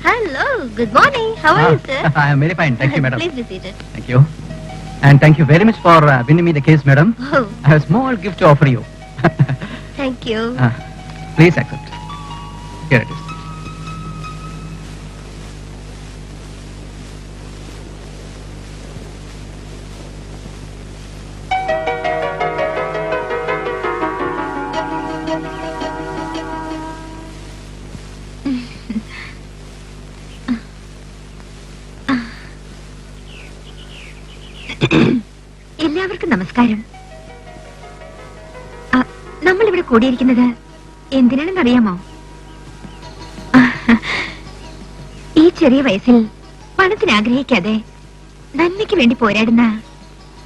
Hello, good morning. How are you, sir? I am very fine, thank you, madam. Please be seated. Thank you. And thank you very much for winning me the case, madam. Oh, I have a small gift to offer you. thank you. Please accept. Here it is. എല്ലാവർക്കും നമസ്കാരം. നമ്മൾ ഇവിടെ കൂടിയിരിക്കുന്നത് എന്തിനാണെന്ന് അറിയാമോ? ഈ ചെറിയ വയസ്സിൽ പണത്തിന് ആഗ്രഹിക്കാതെ നന്മയ്ക്ക് വേണ്ടി പോരാടുന്ന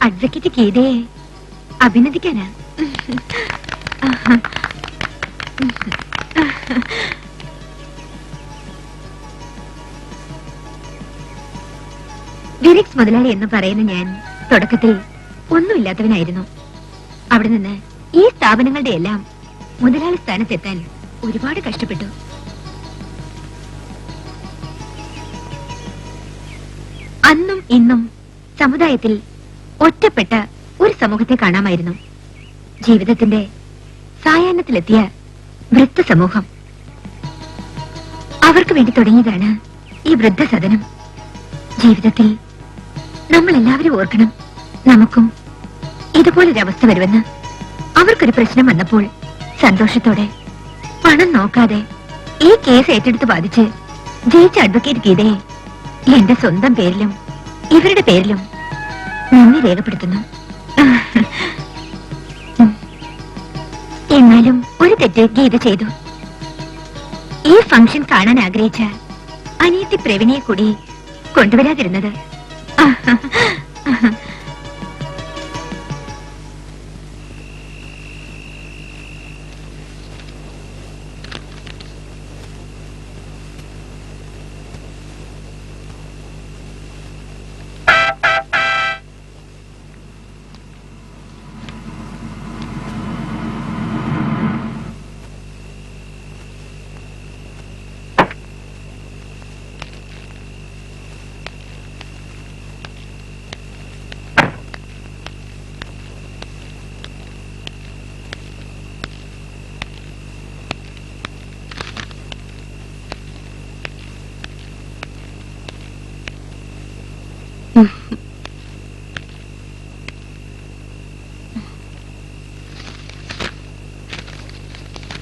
അഡ്വക്കേറ്റ് ഗീതയെ അഭിനന്ദിക്കാനാ. വിരിക്സ് മുതലാളി എന്ന് പറയുന്ന ഞാൻ തുടക്കത്തിൽ ഒന്നുമില്ലാത്തവനായിരുന്നു. അവിടെ നിന്ന് ഈ സ്ഥാപനങ്ങളുടെ എല്ലാം മുതലാളി സ്ഥാനത്തെത്താൻ ഒരുപാട് കഷ്ടപ്പെട്ടു. അന്നും ഇന്നും സമുദായത്തിൽ ഒറ്റപ്പെട്ട ഒരു സമൂഹത്തെ കാണാമായിരുന്നു. ജീവിതത്തിന്റെ സായാഹ്നത്തിലെത്തിയ വൃദ്ധ സമൂഹം. അവർക്ക് വേണ്ടി തുടങ്ങിയതാണ് ഈ വൃദ്ധസദനം. ജീവിതത്തിൽ നമ്മൾ എല്ലാവരും ഓർക്കണം, നമുക്കും ഇതുപോലൊരവസ്ഥ വരുമെന്ന്. അവർക്കൊരു പ്രശ്നം വന്നപ്പോൾ സന്തോഷത്തോടെ പണം നോക്കാതെ ഈ കേസ് ഏറ്റെടുത്ത് ബാധിച്ച് ജയിച്ച അഡ്വക്കേറ്റ് ഗീതയെ എന്റെ സ്വന്തം പേരിലും ഇവരുടെ പേരിലും നന്ദി രേഖപ്പെടുത്തുന്നു. എന്നാലും ഒരു തെറ്റ് ഗീത ചെയ്തു. ഈ ഫംഗ്ഷൻ കാണാൻ ആഗ്രഹിച്ച അനിയത്തി പ്രവീണിയെ കൂടി കൊണ്ടുവരാതിരുന്നത്.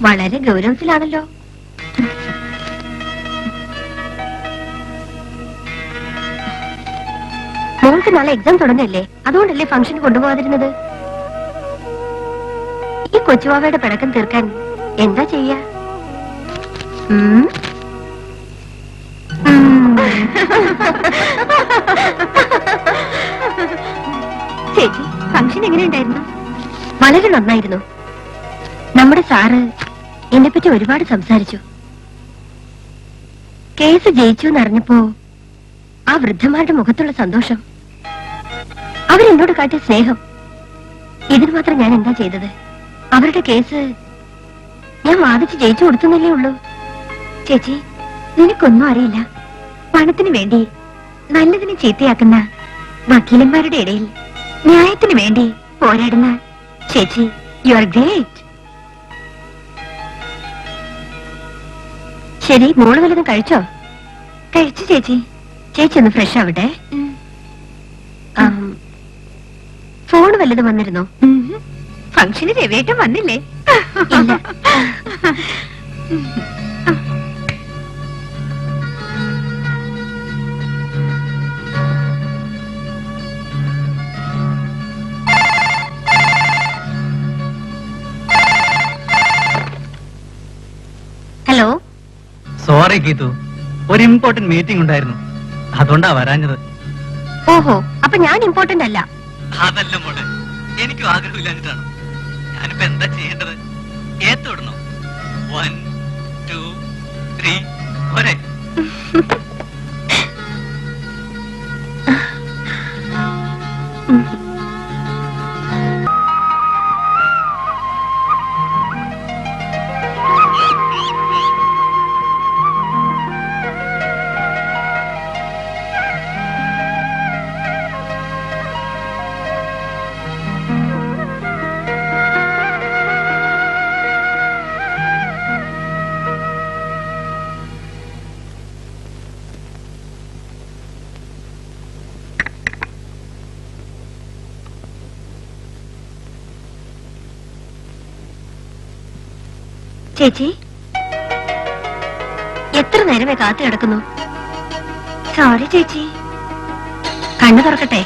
വളരെ ഗൗരവത്തിലാണല്ലോ. മോൾക്ക് നാളെ എക്സാം തുടങ്ങല്ലേ, അതുകൊണ്ടല്ലേ ഫംഗ്ഷൻ കൊണ്ടുപോകാതിരുന്നത്? ഈ കൊച്ചുവാവയുടെ പിണക്കം തീർക്കാൻ എന്താ ചെയ്യാ? ചേച്ചി, ഫംഗ്ഷൻ എങ്ങനെയുണ്ടായിരുന്നു? വളരെ നന്നായിരുന്നു. നമ്മുടെ സാറ് എന്നെപ്പറ്റി ഒരുപാട് സംസാരിച്ചു. കേസ് ജയിച്ചു എന്നറിഞ്ഞപ്പോ ആ വൃദ്ധന്മാരുടെ മുഖത്തുള്ള സന്തോഷം, അവരെന്നോട് കാട്ടിയ സ്നേഹം, ഇതിന് മാത്രം ഞാൻ എന്താ ചെയ്തത്? അവരുടെ കേസ് ഞാൻ വാദിച്ച് ജയിച്ചു കൊടുത്തുന്നല്ലേ ഉള്ളൂ. ചേച്ചി, നിനക്കൊന്നും അറിയില്ല. പണത്തിന് വേണ്ടി നല്ലതിനെ ചീത്തയാക്കുന്ന വക്കീലന്മാരുടെ ഇടയിൽ ന്യായത്തിന് വേണ്ടി പോരാടുന്ന ചേച്ചി, യു ആർ ഗ്രേറ്റ്. ശരി, മോള് വല്ലതും കഴിച്ചോ? കഴിച്ചു ചേച്ചി. ചേച്ചി ഒന്ന് ഫ്രഷ് ആവട്ടെ. ഫോൺ വല്ലതും വന്നിരുന്നോ? ഫംഗ്ഷന് രവേട്ടം വന്നില്ലേ? ഇല്ല. ഹലോ. സോറി ഗീതു, ഒരു ഇമ്പോർട്ടന്റ് മീറ്റിംഗ് ഉണ്ടായിരുന്നു, അതുകൊണ്ടാ വരാഞ്ഞത്. ഓഹോ, അപ്പൊ ഞാൻ ഇമ്പോർട്ടന്റ് അല്ല? അതല്ല മോളെ, എനിക്കും ആഗ്രഹമില്ലാഞ്ഞിട്ടാണ്. ഞാനിപ്പോ എന്താ ചെയ്യേണ്ടത്? ഏത്തോടണോ? 1 2 3 ഒരേ. ചേച്ചി, എത്ര നേരമേ കാത്തു കിടക്കുന്നു? സോറി ചേച്ചി. കണ്ണു തുറക്കട്ടെ.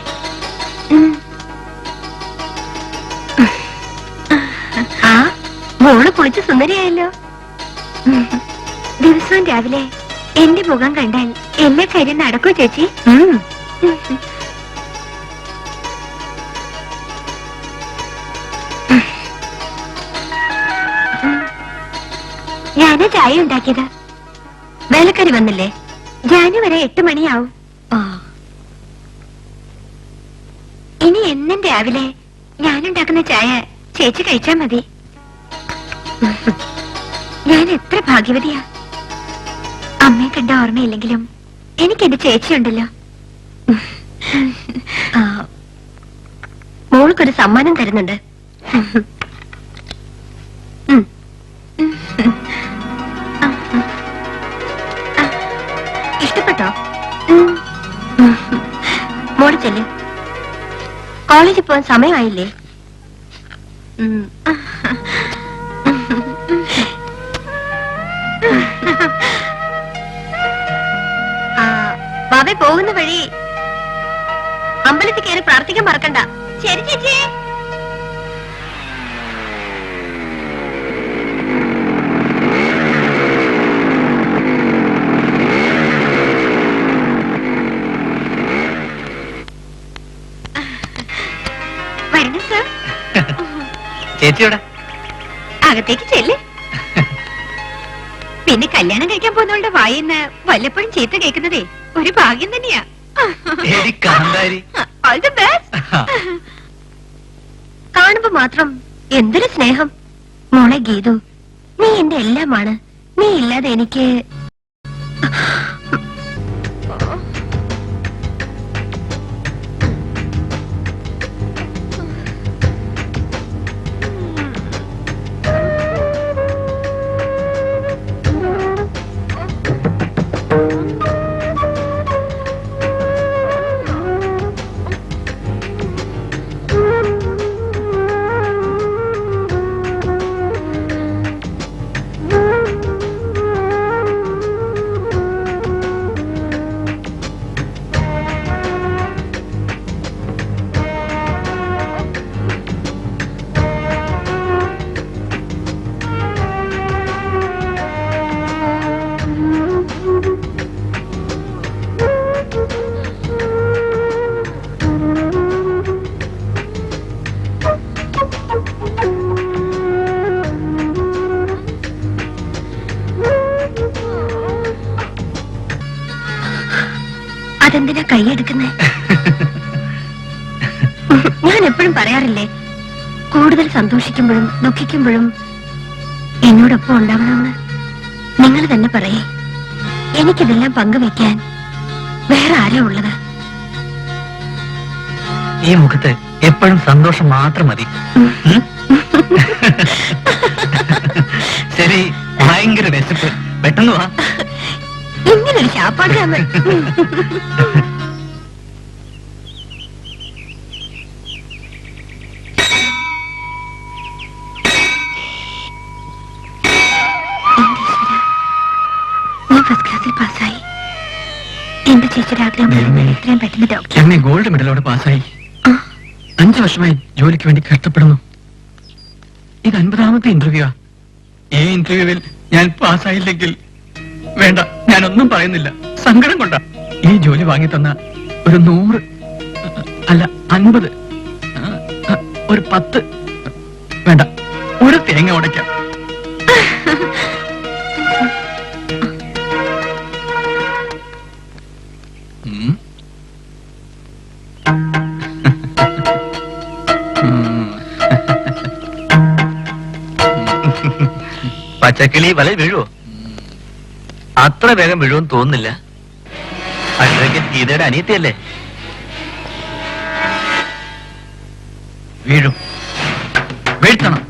ആ, മോള് കുളിച്ച് സുന്ദരിയായല്ലോ. ദിവസവും രാവിലെ എന്റെ മുഖം കണ്ടാൽ എല്ലാ കാര്യം നടക്കൂ ചേച്ചി. ഞാനാ ചായ ഉണ്ടാക്കിയത്. വേലക്കാരി വന്നില്ലേ? ജാനു വരെ 8 മണിയാവും. ഇനി എന്നും രാവിലെ ഞാനുണ്ടാക്കുന്ന ചായ ചേച്ചി കഴിച്ചാ മതി. ഞാൻ എത്ര ഭാഗ്യവതിയാ. അമ്മയെ കണ്ട ഓർമ്മയില്ലെങ്കിലും എനിക്ക് എന്റെ ചേച്ചിയുണ്ടല്ലോ. മോൾക്കൊരു സമ്മാനം തരുന്നുണ്ട്. ഇഷ്ടപ്പെട്ടോ? മോള് ചെല്ല്. കോളേജിൽ പോകാൻ സമയമായില്ലേ? ബാബെ പോകുന്ന വഴി അമ്പലത്തിൽ കയറി പ്രാർത്ഥിക്കാൻ മറക്കണ്ട. ശരി ചേച്ചി. വരണം സർ. ചേച്ചിയോടെ അകത്തേക്ക് ചെല്ല്. പിന്നെ കല്യാണം കഴിക്കാൻ പോകുന്നവളുടെ വായിന്ന് വല്ലപ്പോഴും ചീത്ത കേൾക്കുന്നതേ ഒരു ഭാഗ്യം തന്നെയാ. All the best. കാണുമ്പോ മാത്രം എന്തൊരു സ്നേഹം. മോളെ ഗീതു, നീ എന്റെ എല്ലാമാണ്. നീ ഇല്ലാതെ എനിക്ക് അതെന്തിനാ കൈയെടുക്കുന്നേ? ഞാൻ എപ്പോഴും പറയാറില്ലേ, കൂടുതൽ സന്തോഷിക്കുമ്പോഴും ദുഃഖിക്കുമ്പോഴും എന്നോടൊപ്പം ഉണ്ടാവണമെന്ന്. നിങ്ങൾ തന്നെ പറയേ, എനിക്കിതെല്ലാം പങ്കുവെക്കാൻ വേറെ ആരാ ഉള്ളത്? ഈ മുഖത്ത് എപ്പോഴും സന്തോഷം മാത്രം മതി. ശരി, ഭയങ്കര വിശപ്പ്. പെട്ടെന്ന് വാ. ഇങ്ങനൊരു ശാപ്പാട് നമ്മൾ. ഞാൻ ഫസ്റ്റ് ക്ലാസ്സിൽ പാസ്സായി. എന്റെ ചേച്ചിയുടെ ആഗ്രഹം എത്രയും പെട്ടെന്ന് ഡോക്ടർ. എന്നെ ഗോൾഡ് മെഡലോടെ പാസ്സായി. 5 വർഷമായി ജോലിക്ക് വേണ്ടി കഷ്ടപ്പെടുന്നു. ഇത് 50ാമത്തെ ഇന്റർവ്യൂവാ. ഈ ഇന്റർവ്യൂവിൽ ഞാൻ പാസ്സായില്ലെങ്കിൽ വേണ്ട, ഞാനൊന്നും പറയുന്നില്ല. സങ്കടം കൊണ്ടാ. ഈ ജോലി വാങ്ങി തന്ന ഒരു 100 അല്ല 50, ഒരു 10 വേണ്ട, ഒരു തേങ്ങ ഉടയ്ക്കാം. പച്ചക്കിളി വല വീഴുവോ? അത്ര വേഗം വീഴുമെന്ന് തോന്നുന്നില്ല. അഡ്വക്കേറ്റ് ഗീതയുടെ അനിയത്തിയല്ലേ? വീഴും, വീഴ്ത്തണം.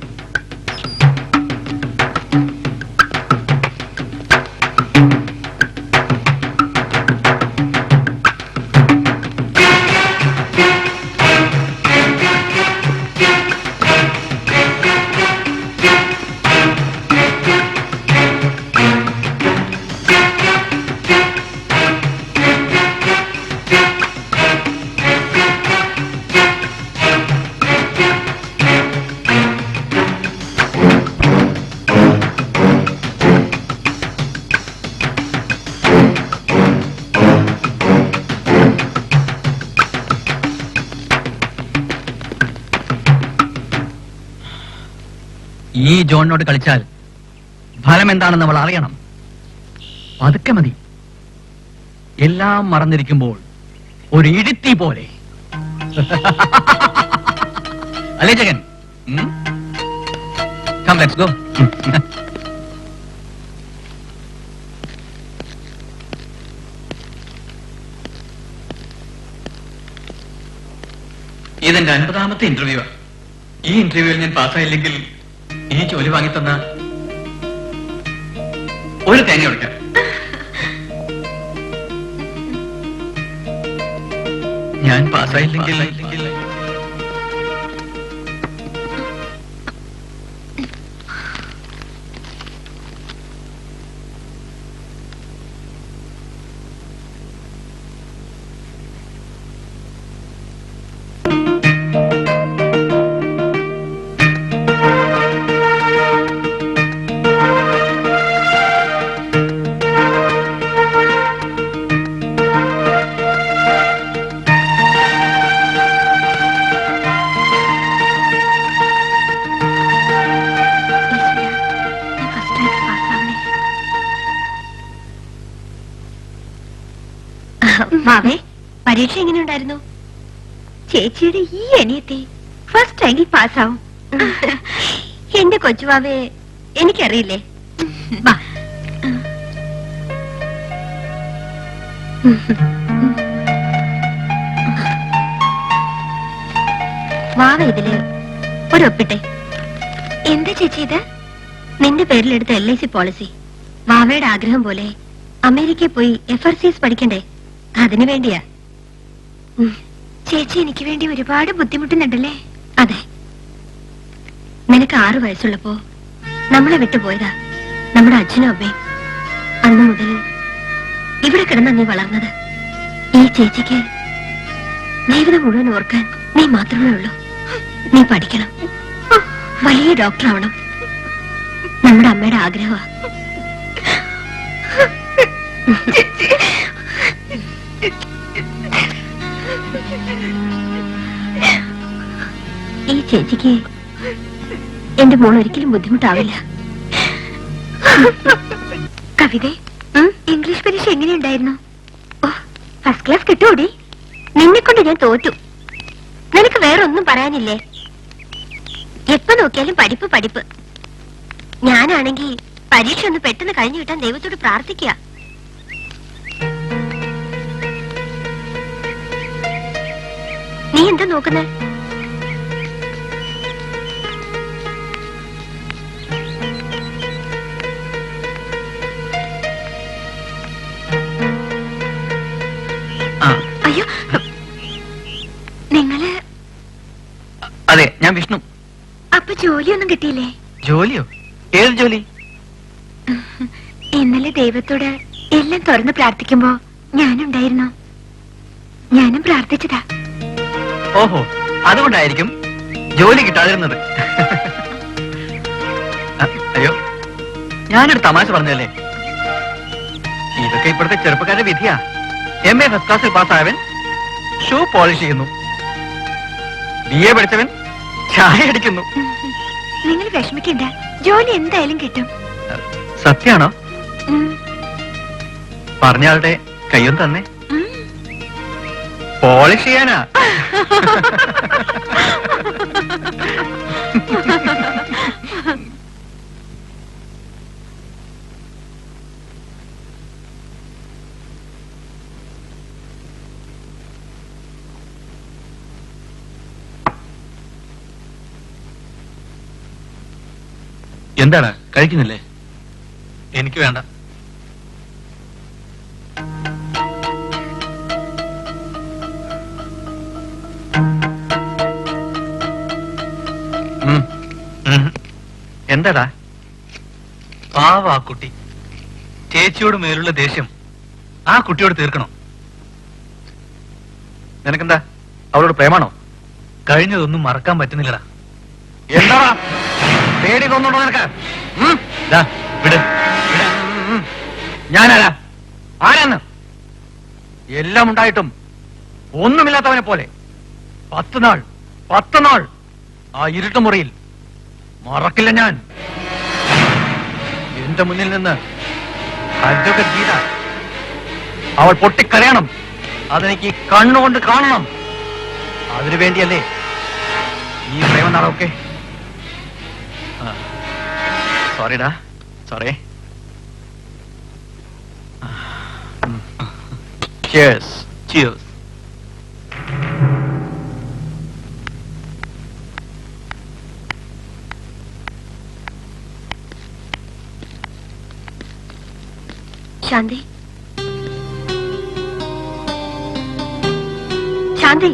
ഈ ജോണിനോട് കളിച്ചാൽ ഫലം എന്താണെന്ന് അവൾ അറിയണം. പതുക്കെ മതി. എല്ലാം മറന്നിരിക്കുമ്പോൾ ഒരു ഇഴുത്തി പോലെ. അല്ലേ ജഗൻ? Come, let's go. ഇതെന്റെ 50ാമത്തെ ഇന്റർവ്യൂ. ഈ ഇന്റർവ്യൂവിൽ ഞാൻ പാസ്സായില്ലെങ്കിൽ ഈ ജോലി വാങ്ങിത്തന്ന ഒരു തേങ്ങ കൊടുക്കാം. ഞാൻ പാസ്സായില്ലെങ്കിൽ മാവേ, പരീക്ഷ എങ്ങനെയുണ്ടായിരുന്നു? ചേച്ചിയുടെ ഈ അനിയത്തി ഫസ്റ്റ് റാങ്കിൽ പാസ്സാവും. എന്റെ കൊച്ചുവാവേ, എനിക്കറിയില്ലേ. വാവ ഇതില് ഒരൊപ്പിട്ടെ. എന്താ ചേച്ചി ഇത്? നിന്റെ പേരിലെടുത്ത LIC പോളിസി. വാവയുടെ ആഗ്രഹം പോലെ അമേരിക്കയിൽ പോയി FRCS പഠിക്കണ്ടേ? അതിനു വേണ്ടിയാ. ചേച്ചി എനിക്ക് വേണ്ടി ഒരുപാട് ബുദ്ധിമുട്ടുന്നുണ്ടല്ലേ? അതെ. നിനക്ക് 6 വയസ്സുള്ളപ്പോ നമ്മളെ വിട്ടുപോയതാ നമ്മുടെ അച്ഛനും അമ്മയും. അന്നു മുതൽ ഇവിടെ കിടന്ന നീ വളർന്നത്. ഈ ചേച്ചിക്ക് ജീവിതം മുഴുവൻ ഓർക്കാൻ നീ മാത്രമേ ഉള്ളൂ. നീ പഠിക്കണം, വലിയ ഡോക്ടർ ആവണം. നമ്മുടെ അമ്മയുടെ ആഗ്രഹമാ. ഈ ചേച്ചിക്ക് എന്റെ മോൾ ഒരിക്കലും ബുദ്ധിമുട്ടാവില്ല. കവിത, ഇംഗ്ലീഷ് പരീക്ഷ എങ്ങനെയുണ്ടായിരുന്നു? ഫസ്റ്റ് ക്ലാസ് കിട്ടൂടി. നിന്നെ കൊണ്ട് ഞാൻ തോറ്റു. നിനക്ക് വേറൊന്നും പറയാനില്ലേ? എപ്പോ നോക്കിയാലും പഠിപ്പ് പഠിപ്പ്. ഞാനാണെങ്കിൽ പരീക്ഷ ഒന്ന് പെട്ടെന്ന് കഴിഞ്ഞു കിട്ടാൻ ദൈവത്തോട് പ്രാർത്ഥിക്കുക. നീ എന്താ നോക്കുന്നേ? അയ്യോ, നിങ്ങള്? അതെ, ഞാൻ വിഷ്ണു. അപ്പൊ ജോലിയൊന്നും കിട്ടിയില്ലേ? ജോലിയോ? ഏത് ജോലി? ഇന്നലെ ദൈവത്തോട് എല്ലാം തുറന്ന് പ്രാർത്ഥിക്കുമ്പോ ഞാനുണ്ടായിരുന്നു. ഞാനും പ്രാർത്ഥിച്ചതാ. ഓഹോ, അതുകൊണ്ടായിരിക്കും ജോലി കിട്ടാതിരുന്നത്. അയ്യോ, ഞാനൊരു തമാശ പറഞ്ഞല്ലേ. ഇതൊക്കെ ഇപ്പോഴത്തെ ചെറുപ്പക്കാരുടെ വിധിയാ. MA ഫസ്റ്റ് ക്ലാസ്സിൽ പാസ്സായവൻ ഷൂ പോളിഷ് ചെയ്യുന്നു, BA പഠിച്ചവൻ ചായ അടിക്കുന്നു. നിങ്ങൾ വിഷമിക്കണ്ട, ജോലി എന്തായാലും കിട്ടും. സത്യാണോ? പറഞ്ഞയാളുടെ കയ്യൊന്ന് തന്നെ. പോളിഷ് ചെയ്യാനാ? എന്താണ്, കഴിക്കുന്നില്ലേ? എനിക്ക് വേണ്ട. എന്താടാ? പാവ ആ കുട്ടി. ചേച്ചിയോട് മേലുള്ള ദേഷ്യം ആ കുട്ടിയോട് തീർക്കണം. നിനക്കെന്താ അവളോട് പ്രേമാണോ? കഴിഞ്ഞതൊന്നും മറക്കാൻ പറ്റുന്നില്ലടാ. എന്താടാ പേടി തോന്നുന്നുണ്ടോ നിനക്ക്? വിട്. ഞാനാരാ? ആരാന്ന്? എല്ലാം ഉണ്ടായിട്ടും ഒന്നുമില്ലാത്തവനെ പോലെ 10 നാൾ ആ ഇരുട്ടുമുറിയിൽ മറക്കില്ല ഞാൻ. എന്റെ മുന്നിൽ നിന്ന് അഡ്വക്കേറ്റ് ഗീത അവൾ പൊട്ടിക്കരയണം. അതെനിക്ക് കണ്ണുകൊണ്ട് കാണണം. അതിനു വേണ്ടിയല്ലേ ഈ പ്രേമനാളൊക്കെ. സോറിടാ, സോറി. Cheers. Cheers. ശാന്തി, ശാന്തി.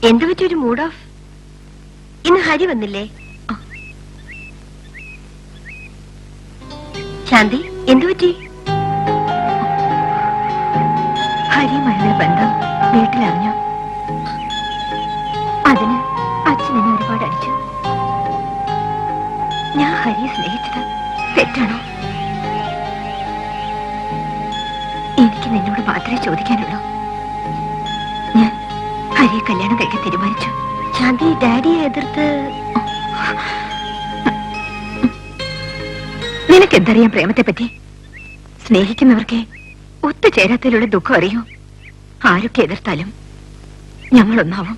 എന്തു പറ്റിയൊരു മൂഡ് ഓഫ്? ഇന്ന് ഹരി വന്നില്ലേ? ശാന്തി, എന്തു പറ്റി? ഹരിയുമായുള്ള ബന്ധം വീട്ടിലറിഞ്ഞു. അതിന് അച്ഛൻ എന്നെ ഒരുപാട് അടിച്ചു. ഞാൻ ഹരിയെ സ്നേഹിച്ചത് തെറ്റാണോ? എനിക്ക് നിന്നോട് മാത്രമേ ചോദിക്കാനുള്ളൂ. ഞാൻ ഹരിയെ കല്യാണം കഴിക്കാൻ തീരുമാനിച്ചു. ശാന്തി, ഡാഡിയെ എതിർത്ത് നിനക്കെന്തറിയാം പ്രേമത്തെ പറ്റി? സ്നേഹിക്കുന്നവർക്ക് ഒത്തുചേരാത്തതിലൂടെ ദുഃഖം അറിയൂ. ആരൊക്കെ എതിർത്താലും ഞങ്ങളൊന്നാവും.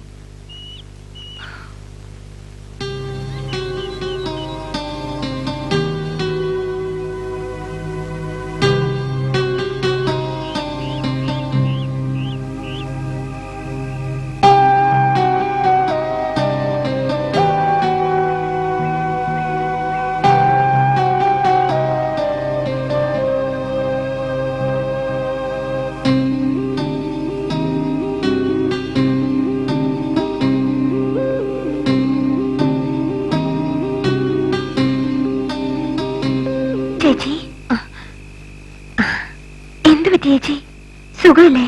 ചേച്ചി, എന്ത് പറ്റി ചേച്ചി? സുഖമില്ലേ?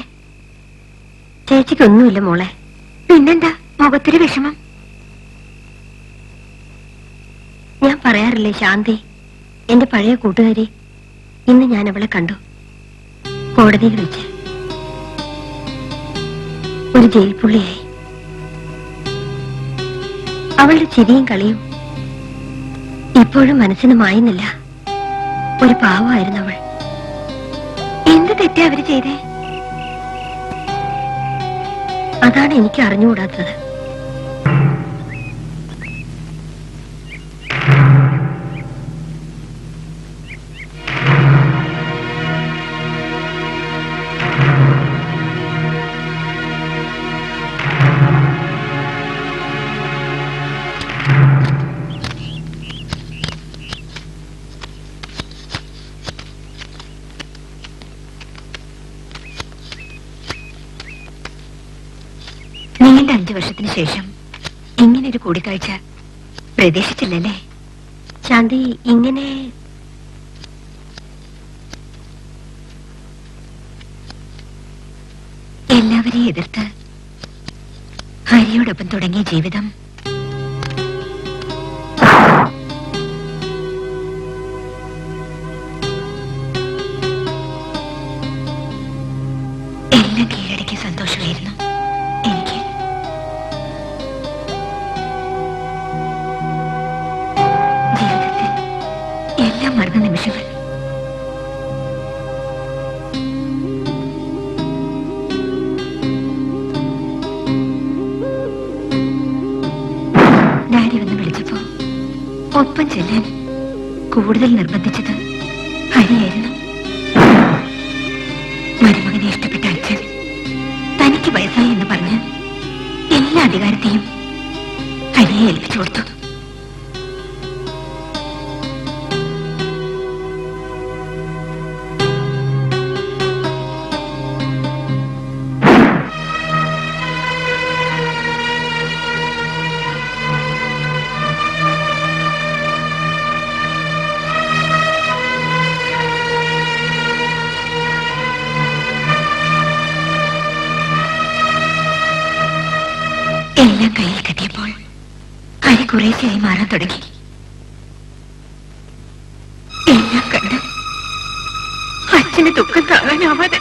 ചേച്ചിക്കൊന്നുമില്ല മോളെ. പിന്നെന്താ മുഖത്തൊരു വിഷമം? ഞാൻ പറയാറില്ലേ ശാന്തി, എന്റെ പഴയ കൂട്ടുകാരി. ഇന്ന് ഞാൻ അവളെ കണ്ടു കോടതിയിൽ വെച്ച്. ഒരു ജയിൽ പുള്ളിയായി. അവളുടെ ചിരിയും കളിയും ഇപ്പോഴും മനസ്സിന് മായുന്നില്ല. ഒരു പാവമായിരുന്നു അവൾ. എന്ത് തെറ്റാ അവര് ചെയ്തേ? അതാണ് എനിക്ക് അറിഞ്ഞുകൂടാത്തത്. 5 വർഷത്തിന് ശേഷം ഇങ്ങനൊരു കൂടിക്കാഴ്ച പ്രതീക്ഷിച്ചില്ലല്ലേ? ശാന്തി ഇങ്ങനെ എല്ലാവരെയും എതിർത്ത് ഹരിയോടൊപ്പം തുടങ്ങിയ ജീവിതം എല്ലാം കീഴടക്കിയ സന്തോഷമായിരുന്നു എനിക്ക്. ജീവിതത്തിൽ എല്ലാം മറന്ന നിമിഷങ്ങൾ. ഡാഡി വന്ന് വിളിച്ചപ്പോ ഒപ്പം ചെല്ലാൻ കൂടുതൽ നിർബന്ധിച്ചത് ഹരിയായിരുന്നു. മരുമകനെ ഇഷ്ടപ്പെട്ട അച്ഛൻ തനിക്ക് വയസ്സായി എന്ന് പറഞ്ഞ് എല്ലാ അധികാരത്തെയും ഹരിയെ ഏൽപ്പിച്ചു കൊടുത്തു. എല്ലാം കയ്യിൽ കിട്ടിയപ്പോൾ ഹരി കുറേശ്ശായി മാറാൻ തുടങ്ങി. എല്ലാം കണ്ട് അച്ഛന് ദുഃഖം താങ്ങാനാവാതെ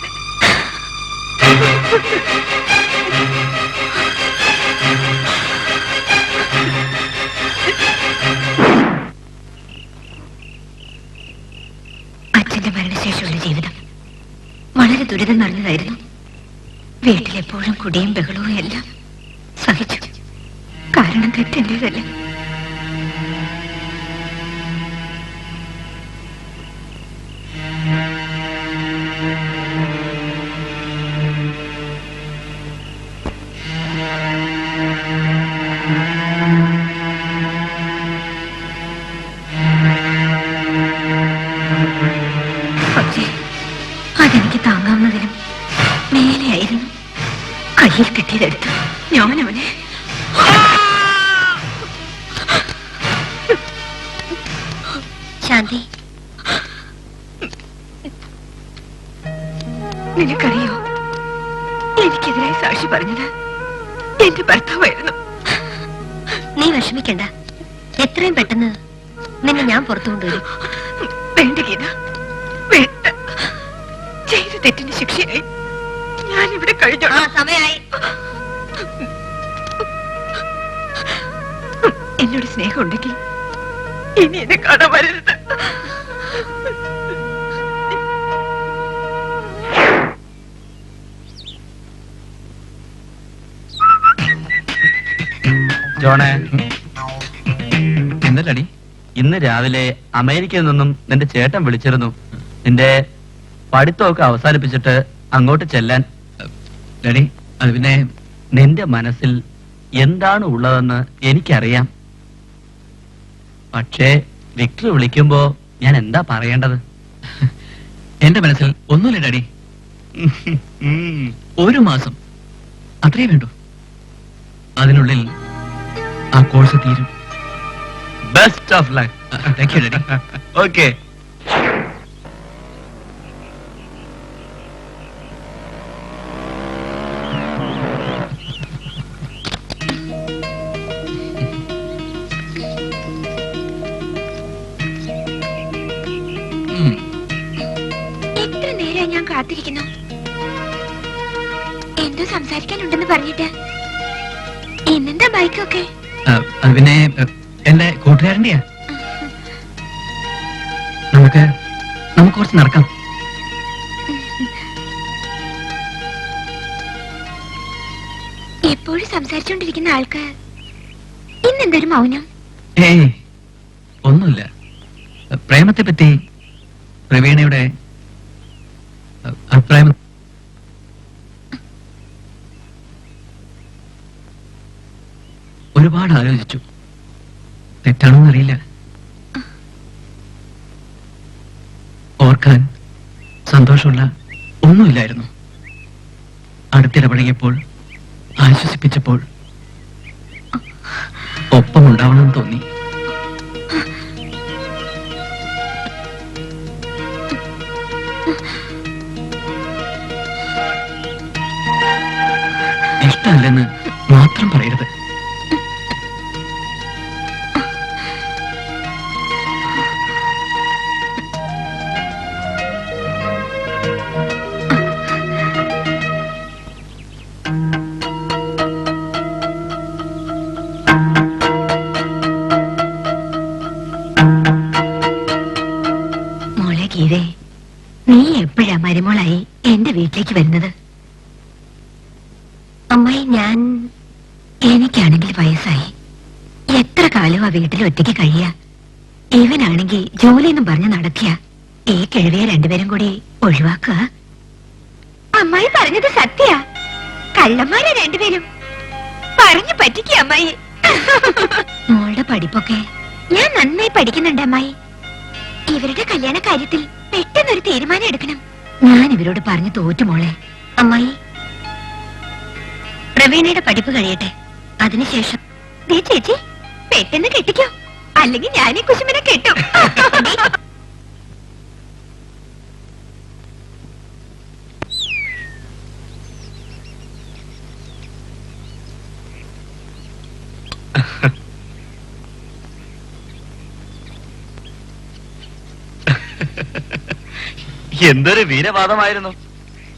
അച്ഛന്റെ മരണശേഷമുള്ള ജീവിതം വളരെ ദുരിതം നിറഞ്ഞതായിരുന്നു. വീട്ടിലെപ്പോഴും കുടിയും ബഹളവും എല്ലാം സഹിച്ചു. കാരണം തെറ്റെന്റേതല്ലേ. പക്ഷേ അതെനിക്ക് താങ്ങാവുന്നതിനും മേലെയായിരുന്നു. കയ്യിൽ കിട്ടിയതെടുത്ത് ഞാനവനെ ശാന്തി, നിനക്കറിയോ, എനിക്കെതിരായി സാക്ഷി പറഞ്ഞത് എന്റെ ഭർത്താവായിരുന്നു. നീ വിഷമിക്കണ്ട, എത്രയും പെട്ടെന്ന് നിന്നെ ഞാൻ പുറത്തു കൊണ്ടുവരും. വേണ്ട ഗീത, വേണ്ട. ചെയ്ത തെറ്റിന് ശിക്ഷയായി ഞാനിവിടെ കഴിഞ്ഞോളാം. സമയമായി. എന്നോട് സ്നേഹമുണ്ടെങ്കിൽ ഇനി എന്നെ കാണാൻ വരരുത്. ജോണേ, എന്നല്ലടി? ഇന്ന് രാവിലെ അമേരിക്കയിൽ നിന്നും നിന്റെ ചേട്ടൻ വിളിച്ചിരുന്നു. നിന്റെ പഠിത്തമൊക്കെ അവസാനിപ്പിച്ചിട്ട് അങ്ങോട്ട് ചെല്ലാൻ. ഡാഡി, അത് പിന്നെ നിന്റെ മനസ്സിൽ എന്താണ് ഉള്ളതെന്ന് എനിക്കറിയാം. പക്ഷേ വിക്ടർ വിളിക്കുമ്പോ ഞാൻ എന്താ പറയേണ്ടത്? എന്റെ മനസ്സിൽ ഒന്നുമില്ല ഡാഡി. 1 മാസം അത്രേ വേണ്ടു. അതിനുള്ളിൽ ആ കോഴ്സ് തീരും. Best of luck. Thank you daddy. Okay. എത്ര നേരം ഞാൻ കാത്തിരിക്കുന്നു. എന്തോ സംസാരിക്കാനുണ്ടെന്ന് പറഞ്ഞിട്ട്. ഇന്നെന്താ ബൈക്കൊക്കെ? അത് പിന്നെ എന്റെ കൂട്ടുകാരൻ്റെയാ. നമുക്ക് കുറച്ച് നടക്കാം. എപ്പോഴും സംസാരിച്ചോണ്ടിരിക്കുന്ന ആൾക്ക് ഇന്നെന്തൊരു മൗനം? ഏയ്, ഒന്നുമില്ല. പ്രേമത്തെ പറ്റി പ്രവീണയുടെ അഭിപ്രായം ഒരുപാട് ആലോചിച്ചു. തെറ്റാണോന്നറിയില്ല. ഓർക്കാൻ സന്തോഷമുള്ള ഒന്നുമില്ലായിരുന്നു. അടുത്തിടപഴകിയപ്പോൾ, ആശ്വസിപ്പിച്ചപ്പോൾ ഒപ്പമുണ്ടാവണമെന്ന് തോന്നി. ഇഷ്ടമല്ലെന്ന് മാത്രം പറയരുത്. മോളെ ഗീതേ, നീ എപ്പോഴാ മരുമോളായി എന്റെ വീട്ടിലേക്ക് വരുന്നത്? അമ്മായി, എനിക്കാണെങ്കിൽ വയസ്സായി. എത്ര കാലം ആ വീട്ടിൽ ഒറ്റയ്ക്ക് കഴിയാ. ഇവനാണെങ്കിൽ ജോലിയെന്നും പറഞ്ഞ് നടക്കുക. ഈ കിഴവിയെ രണ്ടുപേരും കൂടി ഒഴിവാക്കുക. അമ്മായി പറഞ്ഞത് സത്യ. കള്ളന്മാരെ രണ്ടുപേരും പറഞ്ഞു പറ്റിക്കുക അമ്മായി. മോളുടെ പഠിപ്പൊക്കെ ഞാൻ നന്നായി പഠിക്കുന്നുണ്ട് അമ്മായി. ഇവരുടെ കല്യാണ കാര്യത്തിൽ പെട്ടെന്നൊരു തീരുമാനം എടുക്കണം. ഞാൻ ഇവരോട് പറഞ്ഞു തോറ്റു മോളെ. അമ്മായി, പ്രവീണയുടെ പഠിപ്പ് കഴിയട്ടെ, അതിനുശേഷം ചേച്ചി പെട്ടെന്ന് കെട്ടിക്കോ, അല്ലെങ്കിൽ ഞാനീ കുശുമനെ കെട്ടും. എന്തൊരു വീരവാദമായിരുന്നു.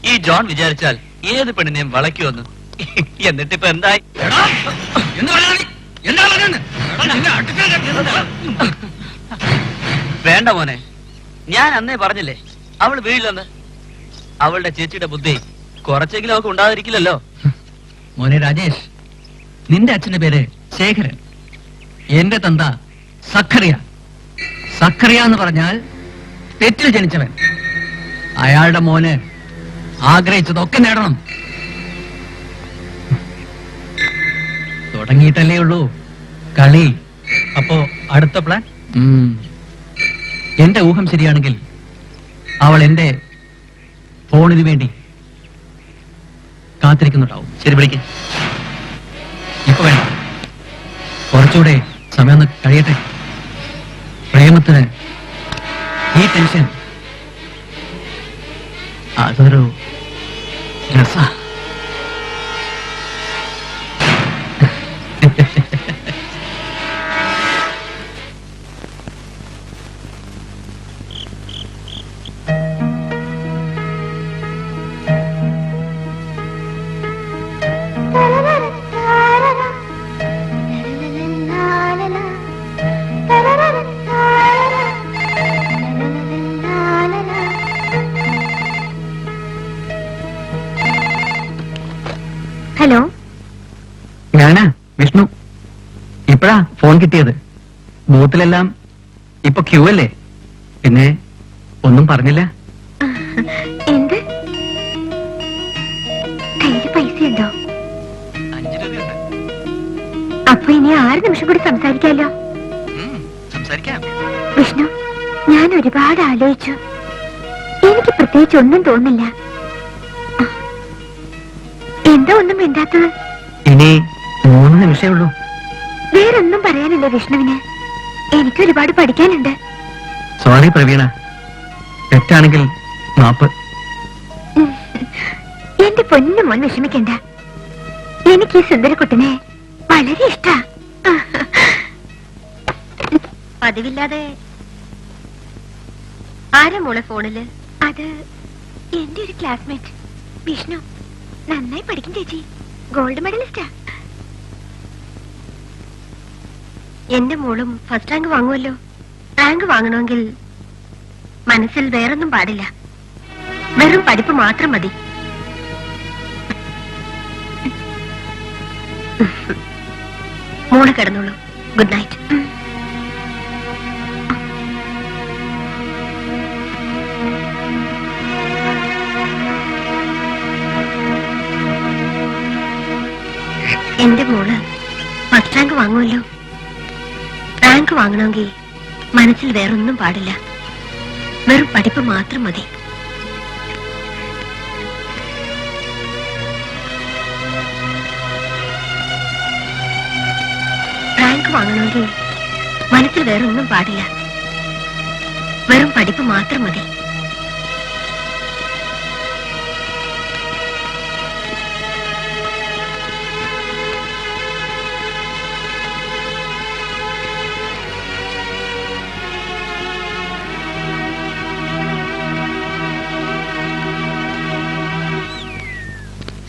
ഈ ജോൺ വിചാരിച്ചാൽ ഏത് പെണ്ണിനെയും വളയ്ക്കുമെന്ന്. എന്നിട്ടിപ്പോ എന്തായി? വേണ്ട മോനെ, ഞാൻ അന്നേ പറഞ്ഞില്ലേ അവൾ വീഴില്ലെന്ന്. അവളുടെ ചേച്ചിയുടെ ബുദ്ധി കുറച്ചെങ്കിലും അവൾക്ക് ഉണ്ടാതിരിക്കില്ലല്ലോ. മോനെ രാജേഷ്, നിന്റെ അച്ഛന്റെ പേര് ശേഖരൻ, എന്റെ തന്ത സഖറിയ. സഖറിയ എന്ന് പറഞ്ഞാൽ തെറ്റിൽ ജനിച്ചവൻ. അയാളുടെ മോന് ആഗ്രഹിച്ചതൊക്കെ നേടണം. തുടങ്ങിയിട്ടല്ലേ ഉള്ളൂ കളി. അപ്പോ അടുത്ത പ്ലാൻ? എന്റെ ഊഹം ശരിയാണെങ്കിൽ അവൾ എന്റെ ഫോണിന് വേണ്ടി കാത്തിരിക്കുന്നുണ്ടാവും. ശരി, വിളിക്ക്. ഇപ്പൊ വേണ്ട, കുറച്ചുകൂടെ സമയം ഒന്ന് കഴിയട്ടെ. പ്രേമത്തിന് ഈ ടെൻഷൻ അതൊരു രസ. ഹലോ, ഞാനാ വിഷ്ണു. ഇപ്പഴാ ഫോൺ കിട്ടിയത്. ബൂത്തിലെല്ലാം ഇപ്പൊ ക്യൂ അല്ലേ, പിന്നെ ഒന്നും പറഞ്ഞില്ല. എന്ത്? കയ്യില് പൈസയുണ്ടോ? 5 രൂപയുണ്ട്. അപ്പൊ ഇനി 6 നിമിഷം കൂടി സംസാരിക്കാലോ? സംസാരിക്കാം. വിഷ്ണു, ഞാൻ ഒരുപാട് ആലോചിച്ചു. എനിക്ക് പ്രത്യേകിച്ച് ഒന്നും തോന്നില്ല. എന്താ ഒന്നും മിണ്ടാത്തത്? ഇനി 3 നിമിഷമേ ഉള്ളൂ. വേറൊന്നും പറയാനില്ല വിഷ്ണുവിന്. എനിക്ക് ഒരുപാട് പഠിക്കാനുണ്ട്. സോറി പ്രവീണ, തെറ്റാണെങ്കിൽ മാപ്പ്. എന്റെ പൊന്നു മോൻ വിഷമിക്കണ്ട. എനിക്ക് ഈ സുന്ദരക്കുട്ടനെ വളരെ ഇഷ്ടാ. പതിവില്ലാതെ ആരാ മോളെ ഫോണില്? അത് എന്റെ ഒരു ക്ലാസ്മേറ്റ് വിഷ്ണു. നന്നായി പഠിക്കും ചേച്ചി, ഗോൾഡ് മെഡലിസ്റ്റാ. എന്റെ മോളും ഫസ്റ്റ് റാങ്ക് വാങ്ങുമല്ലോ. റാങ്ക് വാങ്ങണമെങ്കിൽ മനസ്സിൽ വേറൊന്നും പാടില്ല, വെറും പഠിപ്പ് മാത്രം മതി. മോള് കിടന്നോളൂ. Good night. എന്റെ മോള് ഫസ്റ്റ് റാങ്ക് വാങ്ങുമല്ലോ. റാങ്ക് വാങ്ങണമെങ്കിൽ മനസ്സിൽ വേറൊന്നും പാടില്ല, വെറും പഠിപ്പ് മാത്രം മതി. റാങ്ക് റാങ്ക് വാങ്ങണമെങ്കിൽ മനസ്സിൽ വേറൊന്നും പാടില്ല. വെറും പഠിപ്പ് മാത്രം മതി.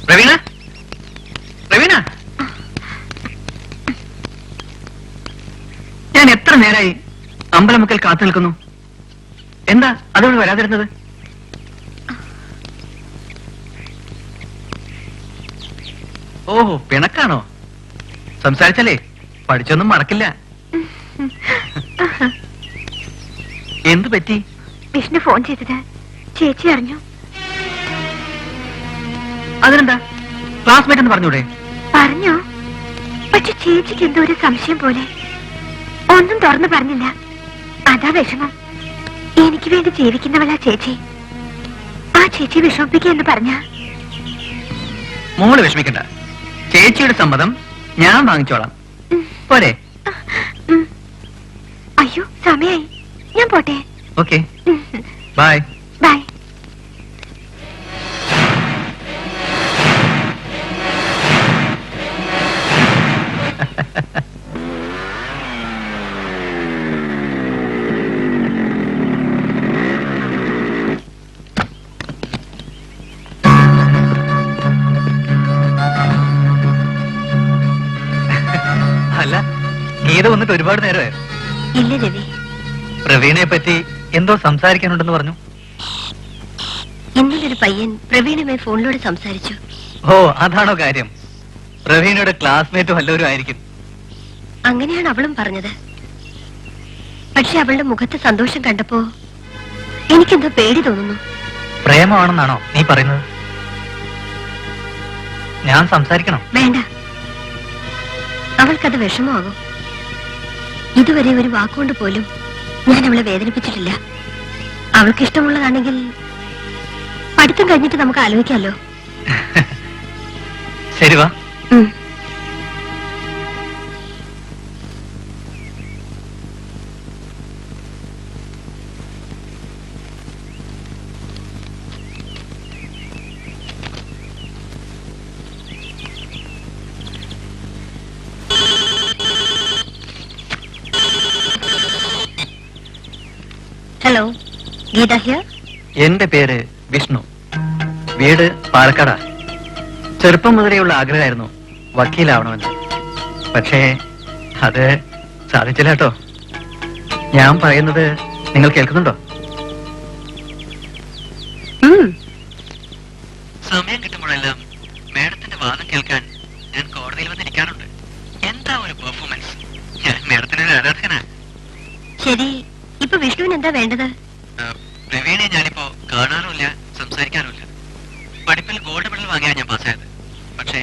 പ്രവീണ, പ്രവീണ, ഞാൻ എത്ര നേരായി അമ്പലമുക്കൽ കാത്തു നിൽക്കുന്നു. എന്താ അതുകൊണ്ട് വരാതിരുന്നത്? ഓഹോ, പിണക്കാണോ? സംസാരിച്ചാലേ പഠിച്ചൊന്നും മറക്കില്ല. എന്തു പറ്റി? വിഷ്ണു ഫോൺ ചെയ്തത് ചേച്ചി അറിഞ്ഞു. അതിനെന്താ, ക്ലാസ്മേറ്റ് എന്ന് പറഞ്ഞൂടെ? പറഞ്ഞോ, പക്ഷെ ചേച്ചിക്ക് എന്തോ ഒരു സംശയം പോലെ. ഒന്നും തുറന്നു പറഞ്ഞില്ല. അതാ വിഷമം. എനിക്ക് വേണ്ടി ജീവിക്കുന്നവളാ ചേച്ചി. ആ ചേച്ചി വിഷമിപ്പിക്കുക എന്ന് പറഞ്ഞ. മോള് വിഷമിക്കണ്ട, ചേച്ചിയുടെ സമ്മതം ഞാൻ വാങ്ങിച്ചോളാം. പോരെ? അയ്യോ, സമയായി. ഞാൻ പോട്ടെ. Okay, bye. ബൈ. അല്ല, ഗീത വന്നിട്ട് ഒരുപാട് നേരമായി. ഇല്ല രവി, പ്രവീണയെ പറ്റി എന്തോ സംസാരിക്കാനുണ്ടെന്ന് പറഞ്ഞു. ഇന്നലെ ഒരു പയ്യൻ പ്രവീണുമായി ഫോണിലൂടെ സംസാരിച്ചു. ഓ, അതാണോ കാര്യം? പ്രവീണയുടെ ക്ലാസ്മേറ്റ് വല്ലവരും ആയിരിക്കും. അങ്ങനെയാണ് അവളും പറഞ്ഞത്. പക്ഷെ അവളുടെ മുഖത്ത് സന്തോഷം കണ്ടപ്പോ എനിക്കെന്തോ പേടി തോന്നുന്നു. പ്രേമമാണെന്നാണോ നീ പറയുന്നത്? ഞാൻ സംസാരിക്കണം? വേണ്ട, അവൾക്കത് വിഷമമാകും. ഇതുവരെ ഒരു വാക്കുകൊണ്ട് പോലും ഞാൻ അവളെ വേദനിപ്പിച്ചിട്ടില്ല. അവൾക്ക് ഇഷ്ടമുള്ളതാണെങ്കിൽ പഠിത്തം കഴിഞ്ഞിട്ട് നമുക്ക് ആലോചിക്കാമല്ലോ. ശരി, വാ. Hello, Geetha here. എന്റെ പേര് വിഷ്ണു. വീട് പാലക്കാടാ. ചെറുപ്പം മുതലേയുള്ള ആഗ്രഹമായിരുന്നു വക്കീലാവണമെന്ന്. പക്ഷേ അത് സാധിച്ചില്ല കേട്ടോ. ഞാൻ പറയുന്നത് നിങ്ങൾ കേൾക്കുന്നുണ്ടോ? സമയം കിട്ടുമ്പോഴെല്ലാം മേഡത്തിന്റെ വാദം കേൾക്കാൻ ഞാൻ കോടതിയിൽ വന്നിരിക്കാറുണ്ട്. എന്താ ഒരു പെർഫോമൻസ്! ഞാൻ മേഡത്തിന്റെ ഒരു ആരാധകനാ. ശരി, ഇപ്പൊ വിഷ്ണുവിന് എന്താ വേണ്ടത്? പ്രവീണെ ഞാനിപ്പോ കാണാറുമില്ല, സംസാരിക്കാറുമില്ല. പഠിപ്പിൽ ഗോൾഡ് മെഡൽ വാങ്ങിയാണ് ഞാൻ പാസ്സായത്. പക്ഷേ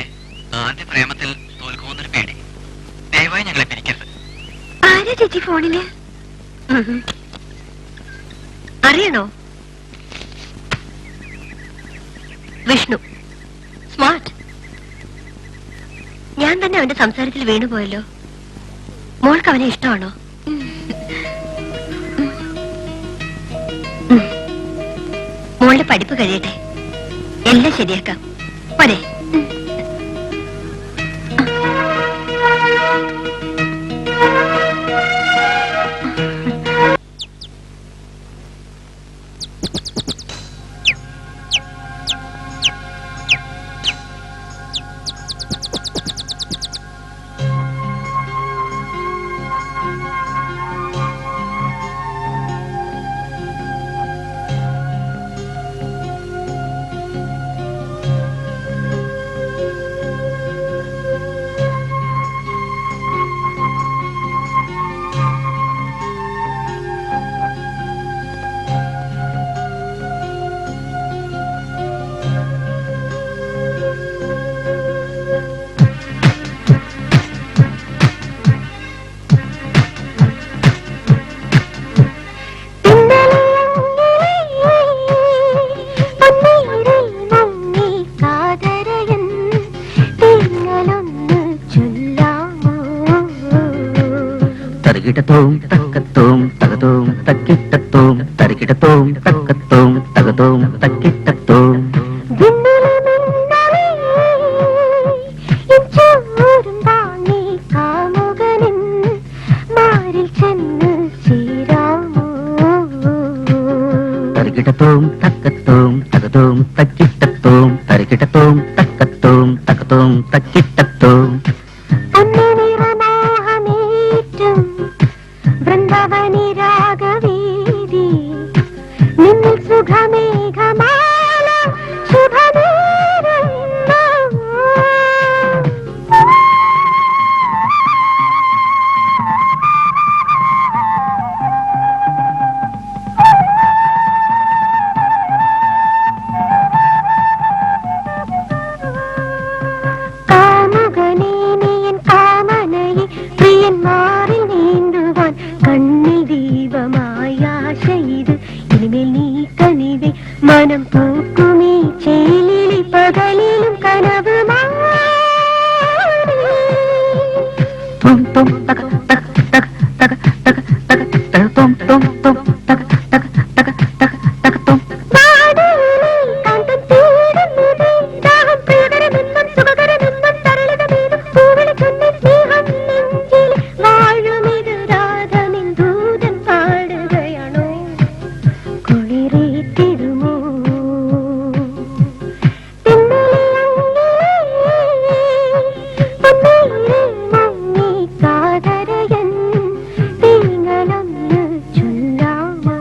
ആദ്യ പ്രേമത്തിൽ തോൽക്കുമെന്നൊരു പേടി. ദയവായി ഞങ്ങളെ പിരിക്കരുത്. ആരാ ചേച്ചി ഫോണില്? അറിയണോ? വിഷ്ണു സ്മാർട്ട്. ഞാൻ തന്നെ അവന്റെ സംസാരത്തിൽ വീണുപോയല്ലോ. മോൾക്ക് അവനെ ഇഷ്ടമാണോ? മോളുടെ പഠിപ്പ് കഴിയട്ടെ, എല്ലാം ശരിയാക്കാം. പോരെ? തരികിടത്തോം തക്കത്തോം തകതോം തക്കിട്ടത്തോം തരികിടത്തോം തക്കത്തോം തകതോം തക്കിട്ടത്തോം. തരികിടത്തോം തക്കത്തോം തകതോം തക്കിട്ടത്തോം തരികിടത്തോം തക്കത്തോം തകതോം തക്കിട്ടത്തോം. വൃന്ദാവനി രാഗവീതി നിന്നിൽ സുഖമേഘമാല ശുഭനേരം. കാമുകനേ നീയൻ കാമനയെ പ്രിയന്മാരിൽ നീന്തുവാൻ കണ്ണിൽ ദീപമായ ആശയിത് ഇനിമേൽ നീ കനിവേ മനം പൂക്കുമീ ചേലിളി പകലിലും കനവുമായി. തും തും തക തക തക തക തക തക തക തും തും തും തക തക തക തക തക തും. വാടിയിലെ കാന്തം തേടുന്നത് ദാഹം പ്രിയകരമെന്നും സുഖകരമെന്നും തരളിതമേതും പൂവിളിക്കുന്ന സ്നേഹം നെഞ്ചിൽ വാഴുമിത് രാധനിൻ ദൂതൻ പാടുകയാണോ കുളിരേറ്റിടുമോ കാതരയൻ തീങ്ങളൊന്ന് ചൊല്ലാമോ.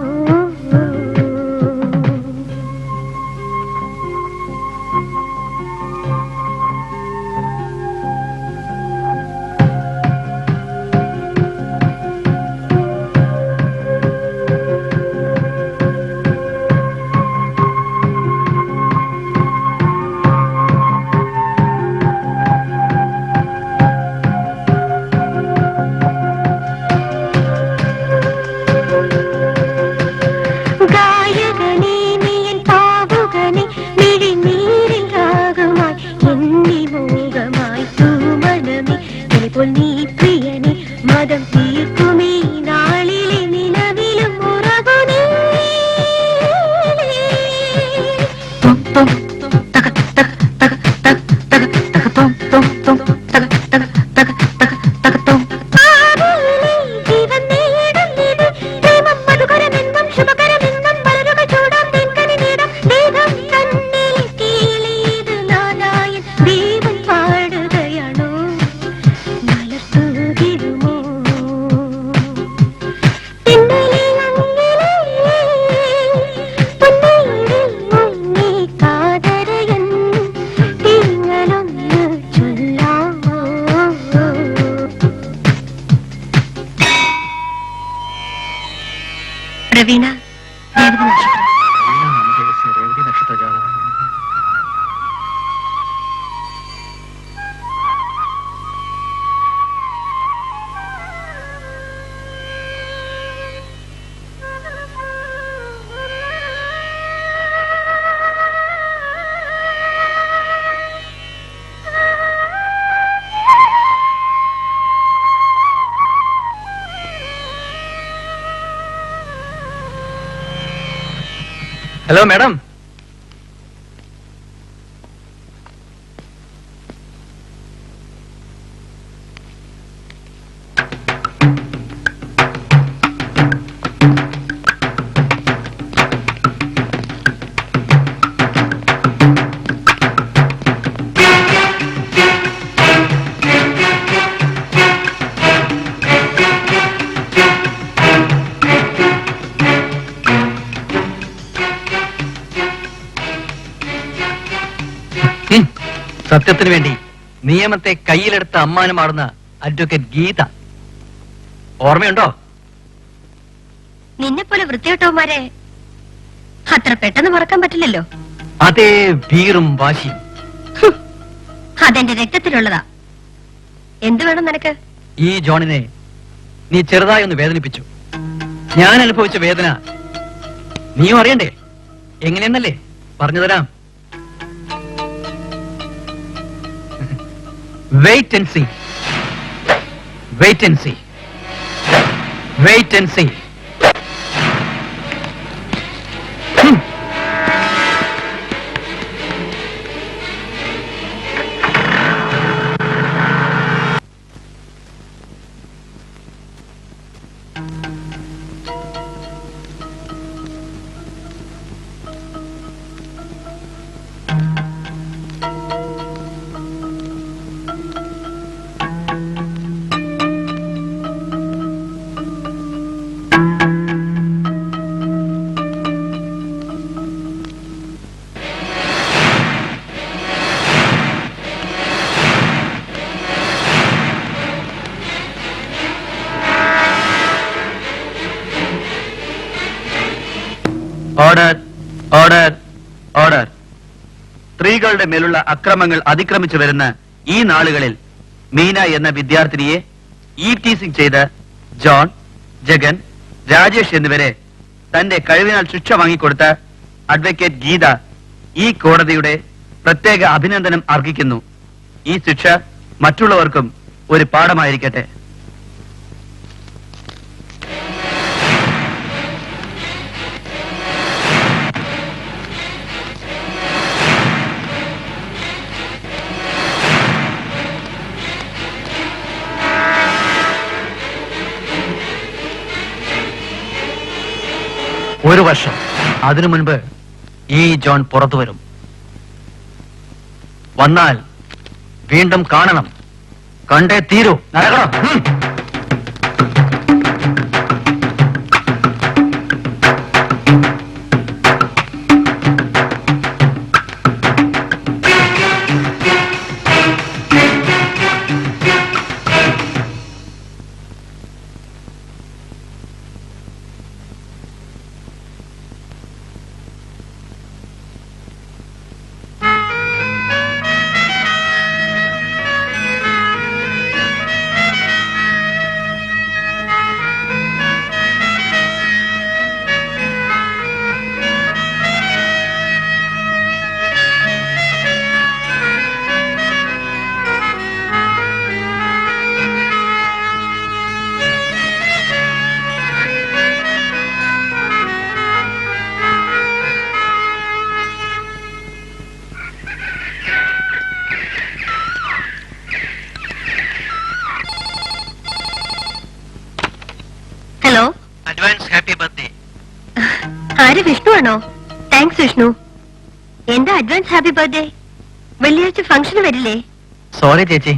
ഗായകനേ നീയൻ പാവുകനേ മിഴിനീരിൽ രാഗമായി എന്നീ മോഹമായി തൂമനമേ ഇതുപോൽ നീ പ്രിയനേ മതം തീർക്കുമീ നാളിലെ നിലവിലും ഉറകുനീ. തും തും തക തക തക തക തക തക തും തും തും തക തക തക തക തക തും. ആരിലെ ജീവൻ നേടുന്നിത് പ്രേമം മധുകരമെന്നും ശുഭകരമെന്നും വളരുക ചൂടാം തെൻകനി നേടാം ദേഹം തന്നിൽ കീളിയത് നാരായൺ ദൈവം പാടുകയാണോ മലർത്തൂകിടുമോ. പിന്നലെ അങ്ങിലെ പൊന്നീരിൽ മുങ്ങി കാതരയൻ തീങ്ങളൊന്ന് ചൊല്ലാമോ. പ്രവീണ ദേവത നക്ഷത്രം. രേവതി നക്ഷത്രജാതം. Hello madam. സത്യത്തിന് വേണ്ടി നിയമത്തെ കയ്യിലെടുത്ത അമ്മാനമാടുന്ന അഡ്വക്കേറ്റ് ഗീത ഓർമ്മയുണ്ടോ? നിന്നെ പോലെ വൃത്തികെട്ടവന്മാരെ അത്ര പെട്ടെന്ന് മറക്കാൻ പറ്റില്ലല്ലോ. അതേ വീറും വാശിയും. അതെന്റെ രക്തത്തിലുള്ളതാ. എന്ത് വേണം നിനക്ക്? ഈ ജോണിനെ നീ ചെറുതായി ഒന്ന് വേദനിപ്പിച്ചു. ഞാൻ അനുഭവിച്ച വേദന നീയും അറിയണ്ടേ? എങ്ങനെയെന്നല്ലേ പറഞ്ഞു തരാം. Wait and see. Wait and see. Wait and see. Order, order, order. സ്ത്രീകളുടെ മേലുള്ള അക്രമങ്ങൾ അതിക്രമിച്ചു വരുന്ന ഈ നാളുകളിൽ മീന എന്ന വിദ്യാർത്ഥിനിയെ ടീസിംഗ് ചെയ്ത് ജോൺ, ജഗൻ, രാജേഷ് എന്നിവരെ തന്റെ കഴിവിനാൽ ശിക്ഷ വാങ്ങിക്കൊടുത്ത അഡ്വക്കേറ്റ് ഗീത ഈ കോടതിയുടെ പ്രത്യേക അഭിനന്ദനം അർഹിക്കുന്നു. ഈ ശിക്ഷ മറ്റുള്ളവർക്കും ഒരു പാഠമായിരിക്കട്ടെ. ഒരു വർഷം അതിനു മുൻപ് ഈ ജോൺ പുറത്തു വരും. വന്നാൽ വീണ്ടും കാണണം, കണ്ടേ തീരൂ. നടക്കണം. Hello, advance happy birthday. ആര്? വിഷ്ണു ആണോ? താങ്ക്സ് വിഷ്ണു. എന്താ അഡ്വാൻസ് ഹാപ്പി ബർത്ത്ഡേ? വെള്ളിയാഴ്ച ഫംഗ്ഷന് വരില്ലേ? സോറി ചേച്ചി,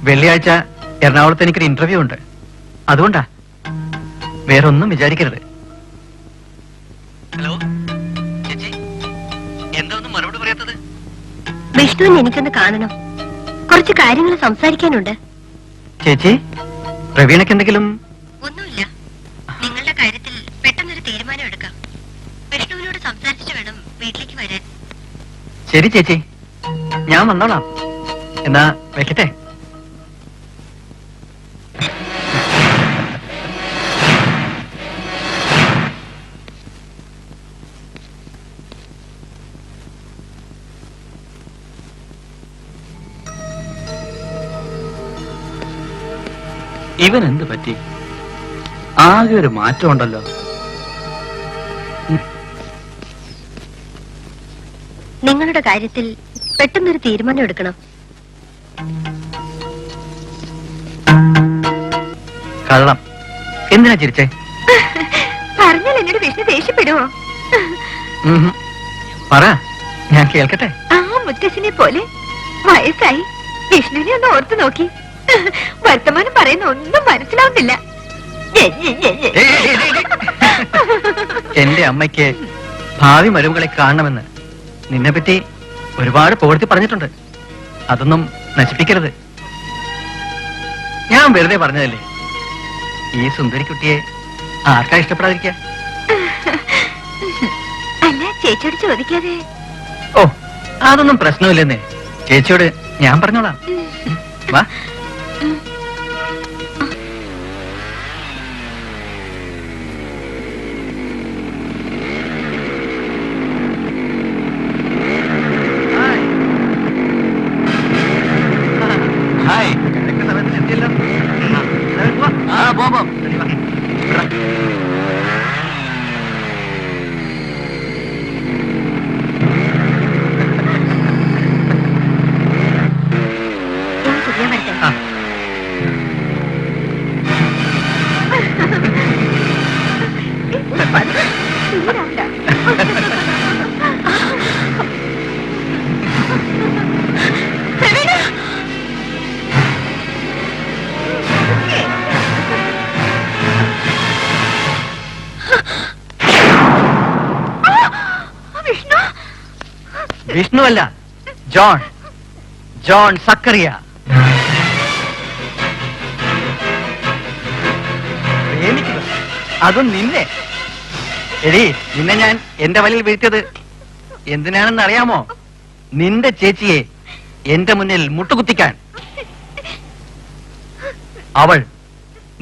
വെള്ളിയാഴ്ച എറണാകുളത്ത് എനിക്കൊരു ഇന്റർവ്യൂ ഉണ്ട്, അതുകൊണ്ടാ. വേറൊന്നും വിചാരിക്കരുത്. ഹലോ ചേച്ചി, എന്താ ഒന്നും മറുപടി പറയാത്തത്? വിഷ്ണുവിനെ എനിക്കൊന്ന് കാണണം, കുറച്ച് കാര്യങ്ങൾ സംസാരിക്കാനുണ്ട്. ചേച്ചി, പ്രവീണയ്ക്ക് എന്തെങ്കിലും? ഒന്നുമില്ല, നിങ്ങളുടെ കാര്യത്തിൽ പെട്ടെന്നൊരു തീരുമാനം എടുക്കാം. വിഷ്ണുവിനോട് സംസാരിച്ചു വേണം വീട്ടിലേക്ക് വരാൻ. ശരി ചേച്ചി, ഞാൻ വന്നോളാം. എന്നാ വെക്കട്ടെ. ഇവൻ എന്ത് പറ്റി? ആകെ ഒരു മാറ്റം ഉണ്ടല്ലോ. നിങ്ങളുടെ കാര്യത്തിൽ പെട്ടെന്നൊരു തീരുമാനം എടുക്കണം. കള്ളം. എന്തിനാ ചിരിച്ചേ? പറഞ്ഞാൽ എന്നോട് വിഷ്ണു ദേഷ്യപ്പെടുവോ? പറ, ഞാൻ കേൾക്കട്ടെ. ആ മുത്തശ്ശനെ പോലെ വയസ്സായി. വിഷ്ണുവിനെ ഒന്ന് ഓർത്തു നോക്കി. വർത്തമാനം പറയുന്ന ഒന്നും മനസ്സിലാവുന്നില്ല. എന്റെ അമ്മയ്ക്ക് ഭാവി മരുമകളെ കാണണമെന്ന് നിന്നെ പറ്റി ഒരുപാട് പുകഴ്ത്തി പറഞ്ഞിട്ടുണ്ട്. അതൊന്നും നശിപ്പിക്കരുത്. ഞാൻ വെറുതെ പറഞ്ഞതല്ലേ. ഈ സുന്ദരിക്കുട്ടിയെ ആർക്കാ ഇഷ്ടപ്പെടാതിരിക്ക? അല്ല, ചേച്ചിയോട് ചോദിക്കാതെ. ഓ, അതൊന്നും പ്രശ്നമില്ലെന്നേ. ചേച്ചിയോട് ഞാൻ പറഞ്ഞോളാം. വാ. ഹായ്. സമയത്തിന് എത്തിയല്ലോ. പോ. ഇവിടെ വിഷ്ണുവല്ല, ജോൺ. ജോൺ സക്കറിയ. പ്രേമിക്കുക, അതും നിന്നെ. എടി, നിന്നെ ഞാൻ എന്റെ വലയിൽ വീഴ്ത്തിയത് എന്തിനാണെന്ന് അറിയാമോ? നിന്റെ ചേച്ചിയെ എന്റെ മുന്നിൽ മുട്ടുകുത്തിക്കാൻ. അവൾ,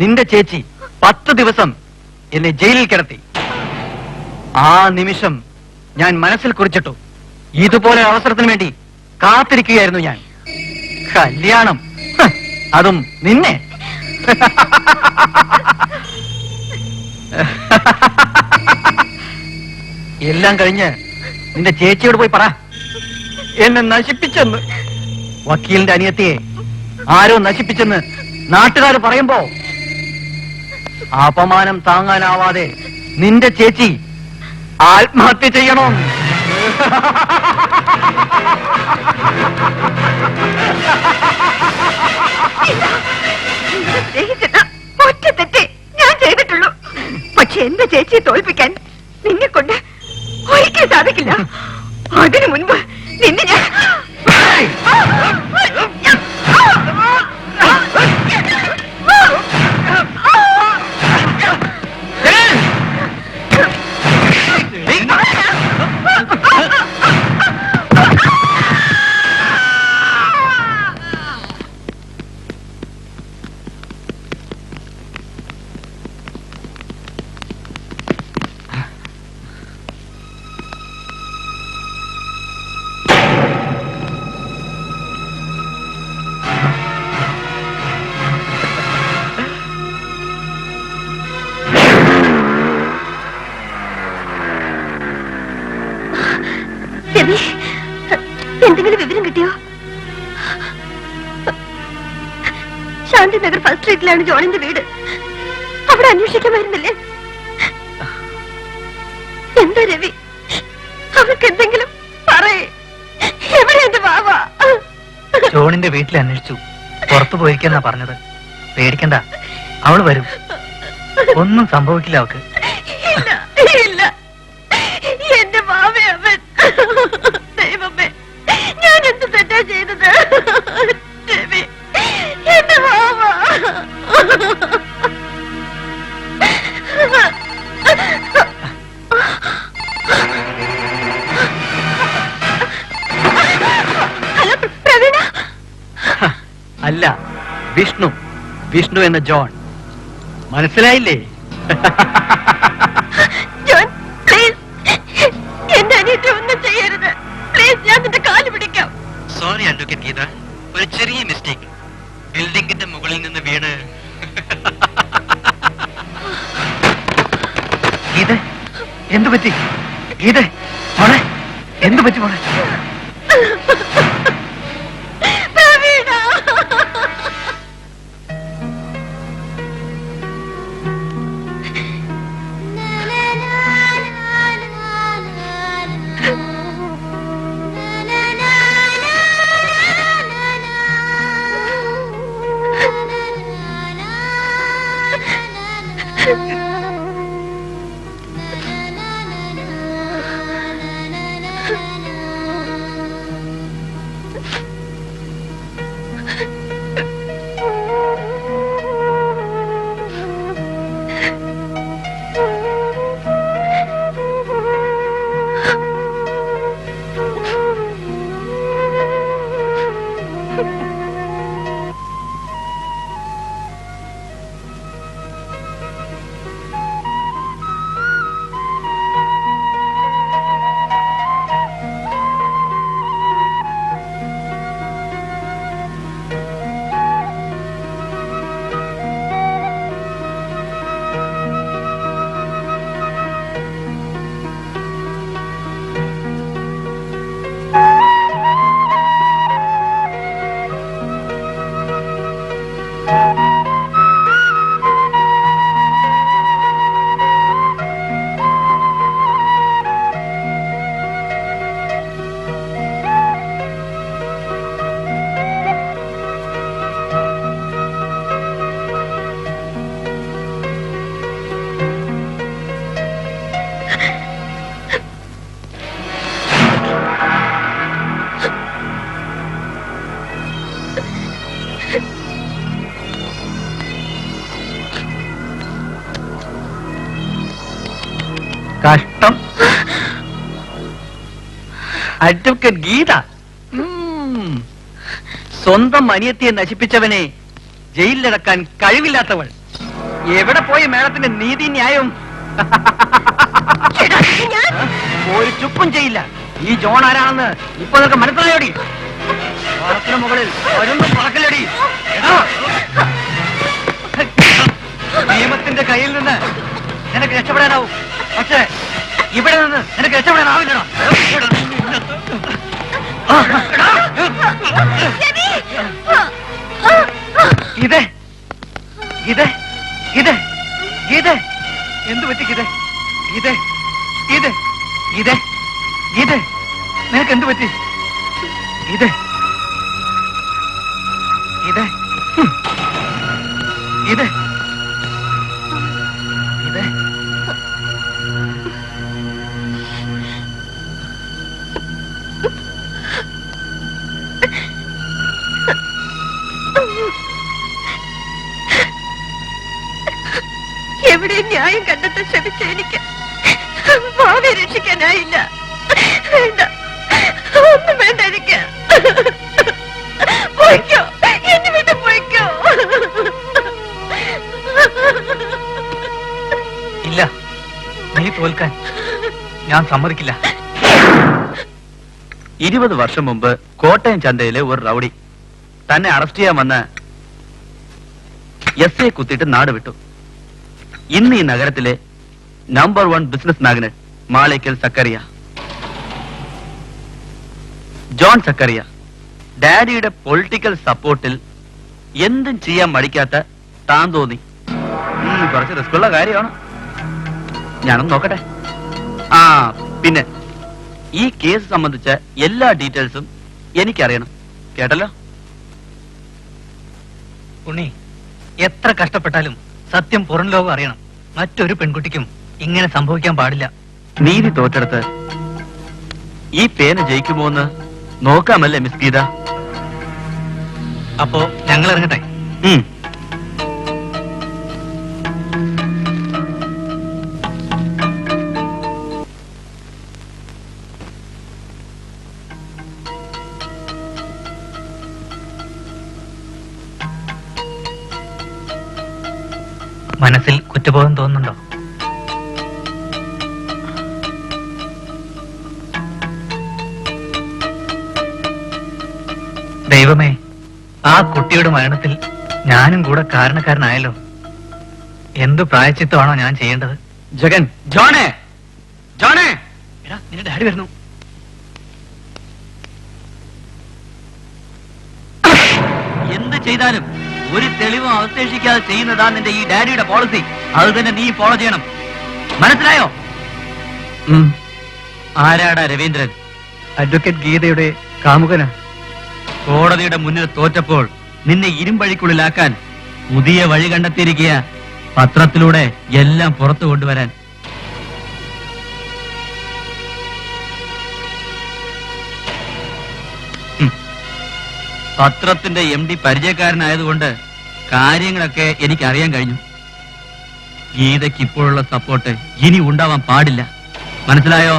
നിന്റെ ചേച്ചി 10 ദിവസം എന്നെ ജയിലിൽ കിടത്തി. ആ നിമിഷം ഞാൻ മനസ്സിൽ കുറിച്ചിട്ടു, ഇതുപോലെ അവസരത്തിന് വേണ്ടി കാത്തിരിക്കുകയായിരുന്നു ഞാൻ. കല്യാണം, അതും നിന്നെ. എല്ലാം കഴിഞ്ഞ് നിന്റെ ചേച്ചിയോട് പോയി പറ, എന്നെ നശിപ്പിച്ചെന്ന്. വക്കീലിന്റെ അനിയത്തിയെ ആരോ നശിപ്പിച്ചെന്ന് നാട്ടുകാർ പറയുമ്പോ അപമാനം താങ്ങാനാവാതെ നിന്റെ ചേച്ചി ആത്മഹത്യ ചെയ്യണം. ഒറ്റ തെറ്റേ ഞാൻ ചെയ്തിട്ടുള്ളൂ. പക്ഷെ എന്റെ ചേച്ചിയെ തോൽപ്പിക്കാൻ നിന്നെ കൊണ്ട് ഒരിക്കലും സാധിക്കില്ല. അതിനു മുൻപ് നിന്നെ ഞാൻ എന്തെങ്കിലും വിവരം കിട്ടിയോ? ശാന്തിനഗർ ഫസ്റ്റ് സ്ട്രീറ്റിലാണ് ജോണിന്റെ വീട്. അവിടെ അന്വേഷിക്കാമായിരുന്നില്ലേ? എന്താ രവി, അവർക്ക് എന്തെങ്കിലും പറയേ. എവിടെ എന്റെ ബാബ? ജോണിന്റെ വീട്ടിൽ അന്വേഷിച്ചു, പുറത്തു പോയിരിക്കെന്നാ പറഞ്ഞത്. പേടിക്കണ്ട, അവള് വരും. ഒന്നും സംഭവിക്കില്ല അവക്ക്. ഇല്ല ഇല്ല, എന്റെ ബാബേ അവൻ. ദൈവമേ, ഞാൻ എന്ത് തെറ്റാ ചെയ്തത്? രവി, എന്റെ ബാബ. ഹലോ പ്രവീണ. അല്ല, വിഷ്ണു. വിഷ്ണു എന്ന ജോൺ. മനസ്സിലായില്ലേ? ജോൺ, പ്ലീസ് എന്റെ അനിയത്തെ ഒന്നും ചെയ്യരുത്. പ്ലീസ്, ഞാൻ നിന്റെ കാല് പിടിക്കാം. സോറി അഡ്വക്കേറ്റ് ഗീത, ഒരു ചെറിയ മിസ്റ്റേക്ക്. ബിൽഡിംഗിന്റെ മുകളിൽ നിന്ന് വീണ്. ഗീത, എന്തു പറ്റി? ഗീത മോളെ, എന്തു പറ്റി മോളെ? പ്രവീണ, കഷ്ടം. അഡ്വക്കേറ്റ് ഗീത, സ്വന്തം അനിയത്തിയെ നശിപ്പിച്ചവനെ ജയിലിലടക്കാൻ കഴിവില്ലാത്തവൾ. എവിടെ പോയി മേഡത്തിന്റെ നീതി ന്യായം? ഒരു ചുക്കും ചെയ്യില്ല. ഈ ജോൺ ആരാണെന്ന് ഇപ്പൊ നിനക്ക് മനസ്സിലായോടി? വളത്തിന് മുകളിൽ വരുമ്പോ പറക്കലടി. നിയമത്തിന്റെ കയ്യിൽ നിന്ന് നിനക്ക് രക്ഷപ്പെടാനാവും, പക്ഷേ ഇവിടെ നിന്ന് നിനക്ക് രക്ഷപ്പെടാനാവില്ലടാ. ഇത് ഇത് ഇത് ഇത് എന്തു പറ്റി? ഇത് ഇത് ഇത് ഇത് ഇത് നിനക്ക് എന്തു പറ്റി? ഇത് ഇത് ഇത് ഇത് എവിടെയും ന്യായം കണ്ടെത്താൻ ശ്രമിച്ച എനിക്ക് ഭാവി രക്ഷിക്കാനായില്ല. വേണ്ട, ഒന്നും വേണ്ട എനിക്ക്. പോയിക്കോ, എന്നെ വിട്ട് പോയിക്കോ. ഇല്ല, നീ തോൽക്കാൻ ഞാൻ സമ്മതിക്കില്ല. 20 വർഷം മുമ്പ് കോട്ടയം ചന്തയിലെ ഒരു റൗഡി തന്നെ അറസ്റ്റ് ചെയ്യാൻ വന്ന് എസ് എ കുത്തിയിട്ട് നാട് വിട്ടു. ഇന്ന് ഈ നഗരത്തിലെ number 1 business magnate Malekkal Zachariah, John Zachariah, ഡാഡിയുടെ പൊളിറ്റിക്കൽ സപ്പോർട്ടിൽ എന്തും ചെയ്യാൻ മടിക്കാത്ത താൻ തോന്നി. കുറച്ച് റിസ്ക്കുള്ള കാര്യമാണ്. ഞാനൊന്ന് നോക്കട്ടെ. ആ പിന്നെ ഈ കേസ് സംബന്ധിച്ച എല്ലാ ഡീറ്റെയിൽസും എനിക്കറിയണം. കേട്ടല്ലോ? ഉണ്ണി, എത്ര കഷ്ടപ്പെട്ടാലും സത്യം പുറം ലോകം അറിയണം. മറ്റൊരു പെൺകുട്ടിക്കും ഇങ്ങനെ സംഭവിക്കാൻ പാടില്ല. നീതി തോറ്റെടുത്ത് ഈ പേന ജയിക്കുമോ എന്ന് നോക്കാമല്ലേ മിസ് ഗീത? അപ്പോ ഞങ്ങൾ ഇറങ്ങട്ടെ. മനസ്സിൽ കുറ്റബോധം തോന്നുന്നുണ്ടോ? ദൈവമേ, ആ കുട്ടിയുടെ മരണത്തിൽ ഞാനും കൂടെ കാരണക്കാരനായല്ലോ. എന്തു പ്രായച്ചിത്തമാണോ ഞാൻ ചെയ്യേണ്ടത്? ജഗൻ, ജോണേ, ജോണേ, എടാ, നിന്റെ ഡാഡി വരുന്നു. എന്ത് ചെയ്താലും ഒരു തെളിവും അവശേഷിക്കാതെ ചെയ്യുന്നതാ നിന്റെ ഈ ഡാഡിയുടെ പോളിസി. അത് തന്നെ നീ ഫോളോ ചെയ്യണം. മനസ്സിലായോ? ആരാടാ രവീന്ദ്രൻ? അഡ്വക്കേറ്റ് ഗീതയുടെ കാമുകനാ. കോടതിയുടെ മുന്നിൽ തോറ്റപ്പോൾ നിന്നെ ഇരുമ്പഴിക്കുള്ളിലാക്കാൻ പുതിയ വഴി കണ്ടെത്തിയിരിക്കുക. പത്രത്തിലൂടെ എല്ലാം പുറത്തു കൊണ്ടുവരാൻ. പത്രത്തിന്റെ MD പരിചയക്കാരനായതുകൊണ്ട് കാര്യങ്ങളൊക്കെ എനിക്കറിയാൻ കഴിഞ്ഞു. ഗീതയ്ക്ക് ഇപ്പോഴുള്ള സപ്പോർട്ട് ഇനി ഉണ്ടാവാൻ പാടില്ല. മനസ്സിലായോ?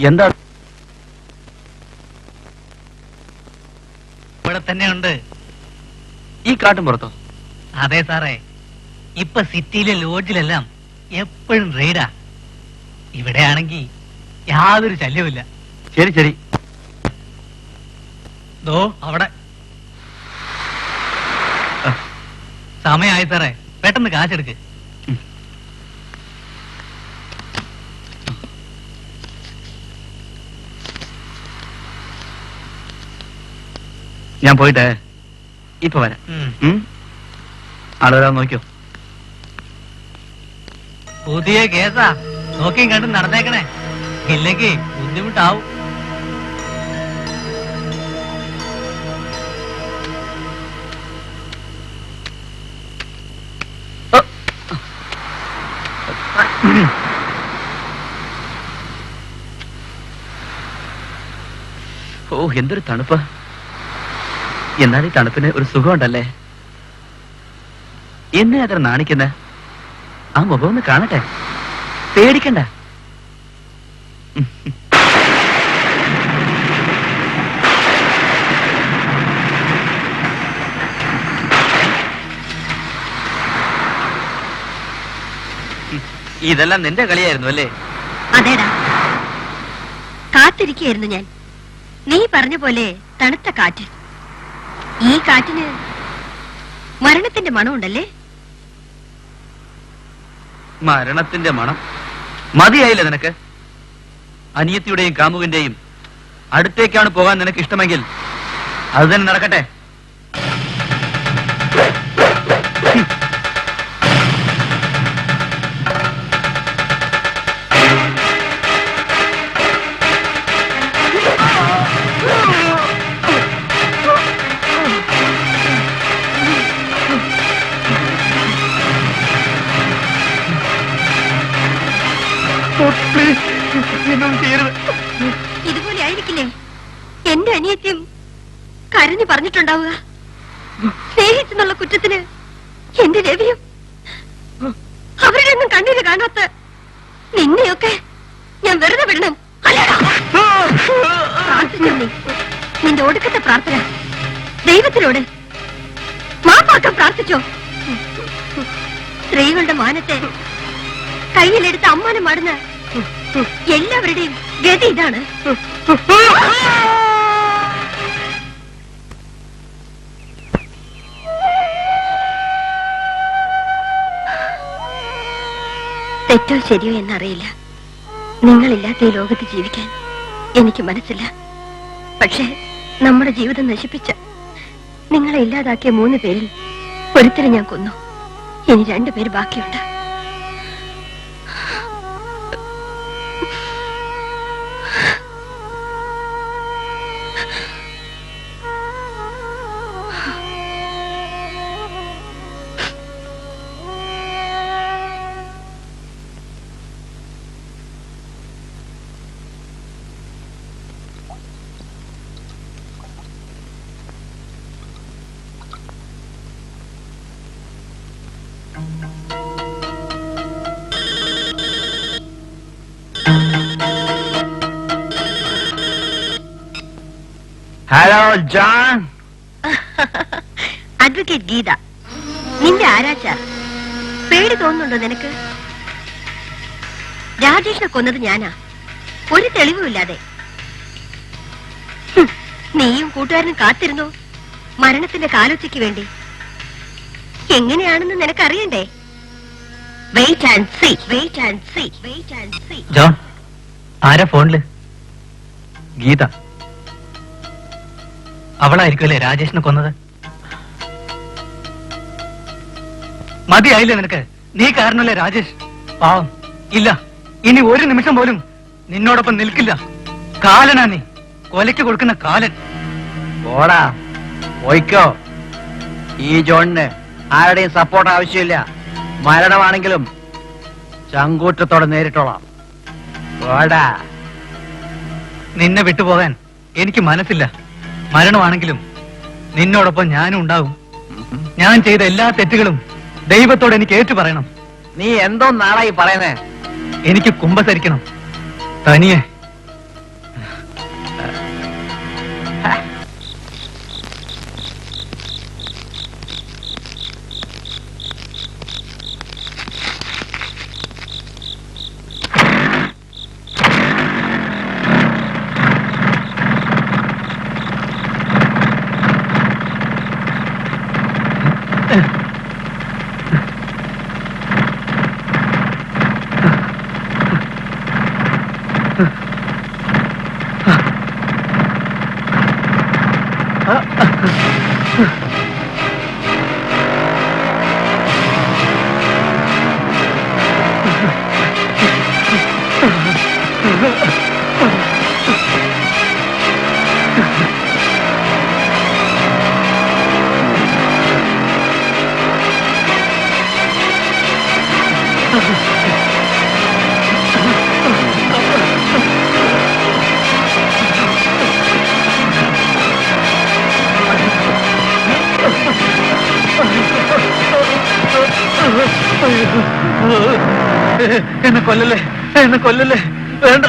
എന്താ ഇവിടെ തന്നെയുണ്ട്. ഈ കാട്ടും പുറത്തോ? അതെ സാറേ, ഇപ്പൊ സിറ്റിയിലെ ലോഡ്ജിലെല്ലാം എപ്പോഴും റെയ്ഡാ. ഇവിടെയാണെങ്കി യാതൊരു ശല്യവുമില്ല. ശരി ശരി, ദോ അവിടെ സമയമായി സാറേ, പെട്ടെന്ന് കാശെടുക്ക്. ഞാൻ പോയിട്ടേ ഇപ്പൊ വരാം. ആളുകളാ നോക്കിയോ? പുതിയ കേസാ, നോക്കിയും കണ്ടും നടന്നേക്കണേ, ഇല്ലെങ്കിൽ ബുദ്ധിമുട്ടാവും. ഓ, എന്തൊരു തണുപ്പ്! എന്നാൽ ഈ തണുപ്പിന് ഒരു സുഖമുണ്ടല്ലേ. എന്നെ അത്ര നാണിക്കുന്ന ആ മുഖം ഒന്ന് കാണട്ടെ, പേടിക്കണ്ട. ഇതെല്ലാം നിന്റെ കളിയായിരുന്നു അല്ലേ? അതേടാ, കാത്തിരിക്കുകയായിരുന്നു ഞാൻ. നീ പറഞ്ഞ പോലെ തണുത്ത കാറ്റ്. ഈ കാറ്റിന് മരണത്തിന്റെ മണമുണ്ടല്ലേ? മരണത്തിന്റെ മണം മതിയായില്ല നിനക്ക്? അനിയത്തിയുടെയും കാമുകന്റെയും അടുത്തേക്കാണ് പോകാൻ നിനക്ക് ഇഷ്ടമെങ്കിൽ അത് തന്നെ നടക്കട്ടെ. ഇതുപോലെ ആയിരിക്കില്ലേ എന്റെ അനിയത്യം കരഞ്ഞു പറഞ്ഞിട്ടുണ്ടാവുക? സ്നേഹിച്ചെന്നുള്ള കുറ്റത്തിന് എന്റെ രവിയും അവരുടെ ഒന്നും കണ്ണീര് കാണാത്ത നിന്നെയൊക്കെ ഞാൻ വെറുതെ വിടണം. പ്രാർത്ഥിച്ചു നീ, നിന്റെ ഒടുക്കത്തെ പ്രാർത്ഥന ദൈവത്തിനോട് മാപ്പാക്കാൻ പ്രാർത്ഥിച്ചോ? സ്ത്രീകളുടെ മാനത്തെ കയ്യിലെടുത്ത് അമ്മാനമാടുന്ന എല്ലാവരുടെയും ഗതി ഇതാണ്. തെറ്റോ ശരിയോ എന്നറിയില്ല. നിങ്ങളില്ലാത്ത ഈ ലോകത്ത് ജീവിക്കാൻ എനിക്ക് മനസ്സില്ല. പക്ഷേ നമ്മുടെ ജീവിതം നശിപ്പിച്ച, നിങ്ങളെ ഇല്ലാതാക്കിയ 3 പേരിൽ ഒരുത്തരെ ഞാൻ കൊന്നു. ഇനി 2 പേര് ബാക്കിയുണ്ട്. Hello John. അഡ്വക്കേറ്റ് ഗീത, നിന്റെ ആരാച്ചാർ. പേടി തോന്നുന്നുണ്ടോ നിനക്ക്? രാജേഷിനെ കൊന്നത് ഞാനാ, ഒരു തെളിവുമില്ലാതെ. നീയും കൂട്ടുകാരനും കാത്തിരുന്നു മരണത്തിന്റെ കാലൊച്ചയ്ക്ക് വേണ്ടി. എങ്ങനെയാണെന്ന് നിനക്കറിയണ്ടേ? Wait and see, wait and see, wait and see. John, ആരാ ഫോണില്? ഗീത. അവളായിരിക്കുമല്ലേ രാജേഷിനെ കൊന്നത്? മതിയായില്ലേ നിനക്ക്? നീ കാരണമല്ലേ രാജേഷ് പാവം. ഇല്ല, ഇനി ഒരു നിമിഷം പോലും നിന്നോടൊപ്പം നിൽക്കില്ല. കാലനാ നീ, കൊലയ്ക്ക് കൊടുക്കുന്ന കാലൻ. പോടാ, പോയിക്കോ. ഈ ജോണിന് ആരുടെയും സപ്പോർട്ട് ആവശ്യമില്ല. മരണമാണെങ്കിലും ചങ്കൂറ്റത്തോടെ നേരിട്ടോളാം. പോടാ. നിന്നെ വിട്ടുപോകാൻ എനിക്ക് മനസ്സില്ല. മരണമാണെങ്കിലും നിന്നോടൊപ്പം ഞാനും ഉണ്ടാവും. ഞാൻ ചെയ്ത എല്ലാ തെറ്റുകളും ദൈവത്തോട് എനിക്ക് ഏറ്റു പറയണം. നീ എന്തോ നാളായി പറയുന്നേ? എനിക്ക് കുമ്പസരിക്കണം തനിയെ. എന്നെ കൊല്ലല്ലേ, എന്നെ കൊല്ലല്ലേ, വേണ്ട.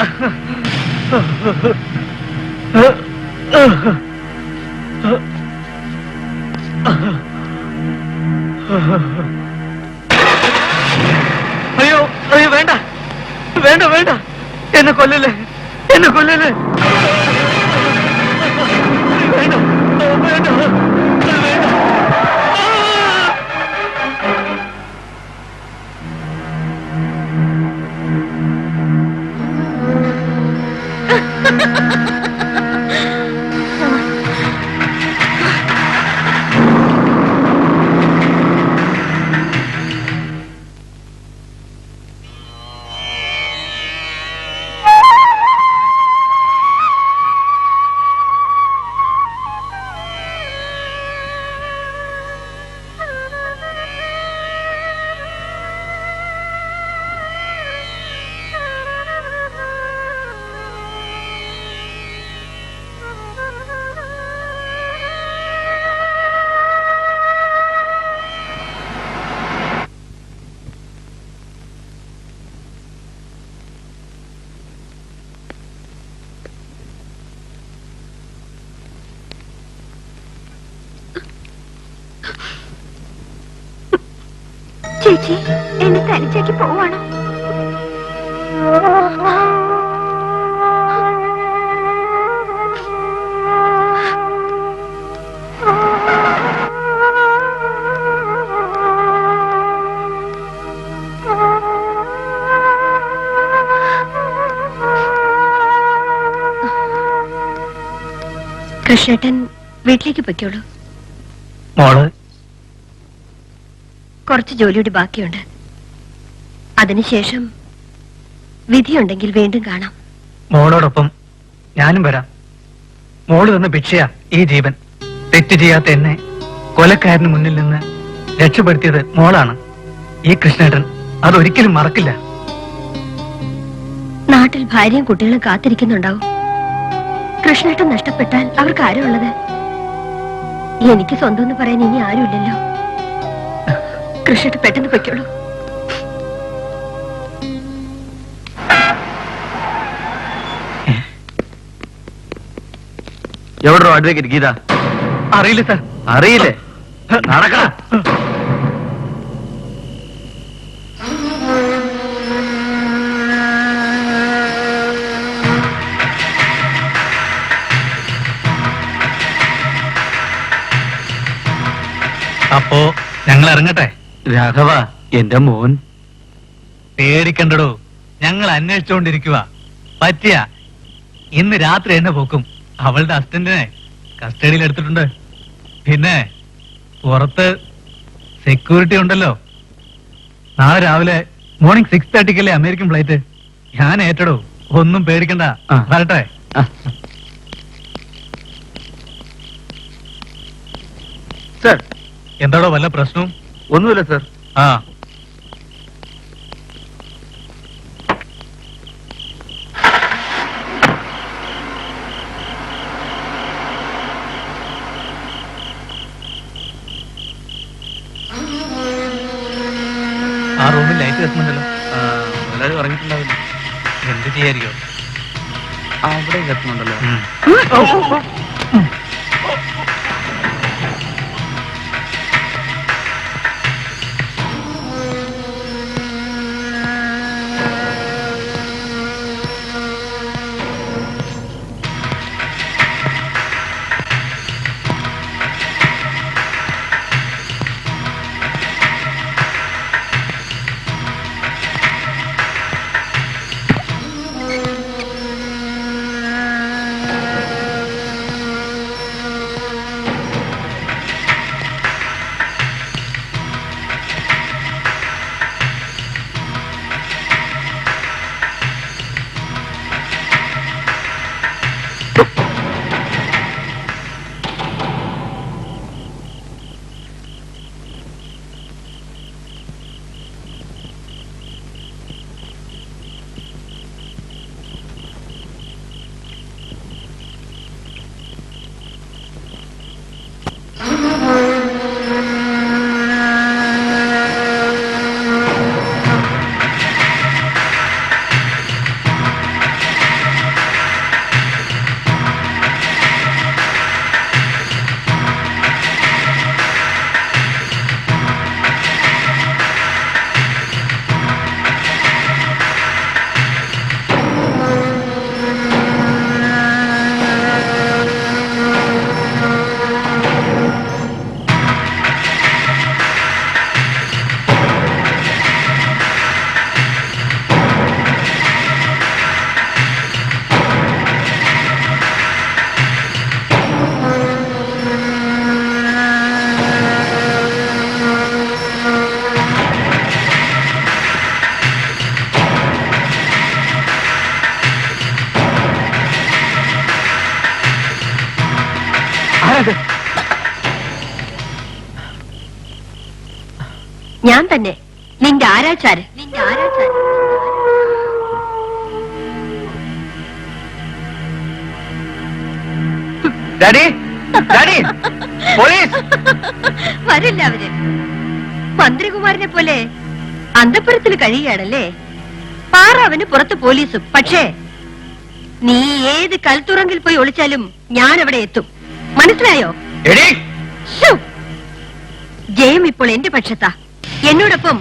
അയ്യോ അയ്യോ, വേണ്ട വേണ്ട വേണ്ട, എന്നെ കൊല്ലല്ലേ, എന്നെ കൊല്ലല്ലേ, വേണ്ട വേണ്ട വേണ്ട. ചേച്ചി എന്നെ തനിച്ചാക്കി പോവാണോ? കൃഷ്ണേട്ടൻ വീട്ടിലേക്ക് പൊയ്ക്കോളൂ. മോള് കുറച്ച് ജോലിയുടെ ബാക്കിയുണ്ട്. അതിനുശേഷം വിധിയുണ്ടെങ്കിൽ വീണ്ടും കാണാം. മോളോടൊപ്പം ഞാനും വരാം. മോള് തന്ന ഭിക്ഷയാ ഈ ജീവൻ. തെറ്റ് ചെയ്യാത്ത എന്നെ കൊലക്കാരന് മുന്നിൽ നിന്ന് രക്ഷപ്പെടുത്തിയത് മോളാണ്. ഈ കൃഷ്ണേട്ടൻ അതൊരിക്കലും മറക്കില്ല. നാട്ടിൽ ഭാര്യയും കുട്ടികളും കാത്തിരിക്കുന്നുണ്ടാവും. കൃഷ്ണേട്ടൻ നഷ്ടപ്പെട്ടാൽ അവർക്ക് ആരാ ഉള്ളത്? എനിക്ക് സ്വന്തം എന്ന് പറയാൻ ഇനി ആരുമില്ലല്ലോ. കൃഷ്ണേട്ടൻ പെട്ടെന്ന് പൊയ്ക്കോളൂ. എവിടോ അഡ്വക്കേറ്റ് ഗീത? അറിയില്ല സാർ. അറിയില്ലേ? നടക്കണം. അപ്പോ ഞങ്ങൾ ഇറങ്ങട്ടെ? രാഘവ, എന്റെ മോൻ. പേടിക്കണ്ടടോ, ഞങ്ങൾ അന്വേഷിച്ചുകൊണ്ടിരിക്കുക. പറ്റിയ ഇന്ന് രാത്രി എന്നെ പോക്കും. അവളുടെ അസിസ്റ്റന്റിനെ കസ്റ്റഡിയിൽ എടുത്തിട്ടുണ്ട്. പിന്നെ പുറത്ത് സെക്യൂരിറ്റി ഉണ്ടല്ലോ. നാളെ രാവിലെ മോർണിംഗ് 6:30 അമേരിക്കൻ ഫ്ലൈറ്റ്. ഞാൻ ഏറ്റടോ, ഒന്നും പേടിക്കണ്ട. വരട്ടെ. സർ, എന്താടോ വല്ല പ്രശ്നവും? ഒന്നുമില്ല സർ. ആ, ആ റൂമിൽ ലൈറ്റ് കത്തുന്നുണ്ടല്ലോ. എല്ലാവരും ഇറങ്ങിയിട്ടുണ്ടാവില്ല. എന്ത് ചെയ്യായിരിക്കോ? അവിടെ കത്തുന്നുണ്ടല്ലോ. ഞാൻ തന്നെ, നിന്റെ ആരാച്ചാര്. ഡാഡി ഡാഡി പോലീസ് വരില്ല അവര്. മന്ത്രികുമാരനെ പോലെ അന്തപുരത്തിൽ കഴിയുകയാണല്ലേ. പാറാവന് പുറത്ത് പോലീസും. പക്ഷേ നീ ഏത് കൽത്തുറങ്കിൽ പോയി ഒളിച്ചാലും ഞാൻ അവിടെ എത്തും. മനസ്സിലായോ? എടീ ശ്ശോ! ജയം ഇപ്പോൾ എന്റെ പക്ഷത്താ. എന്നോടൊപ്പം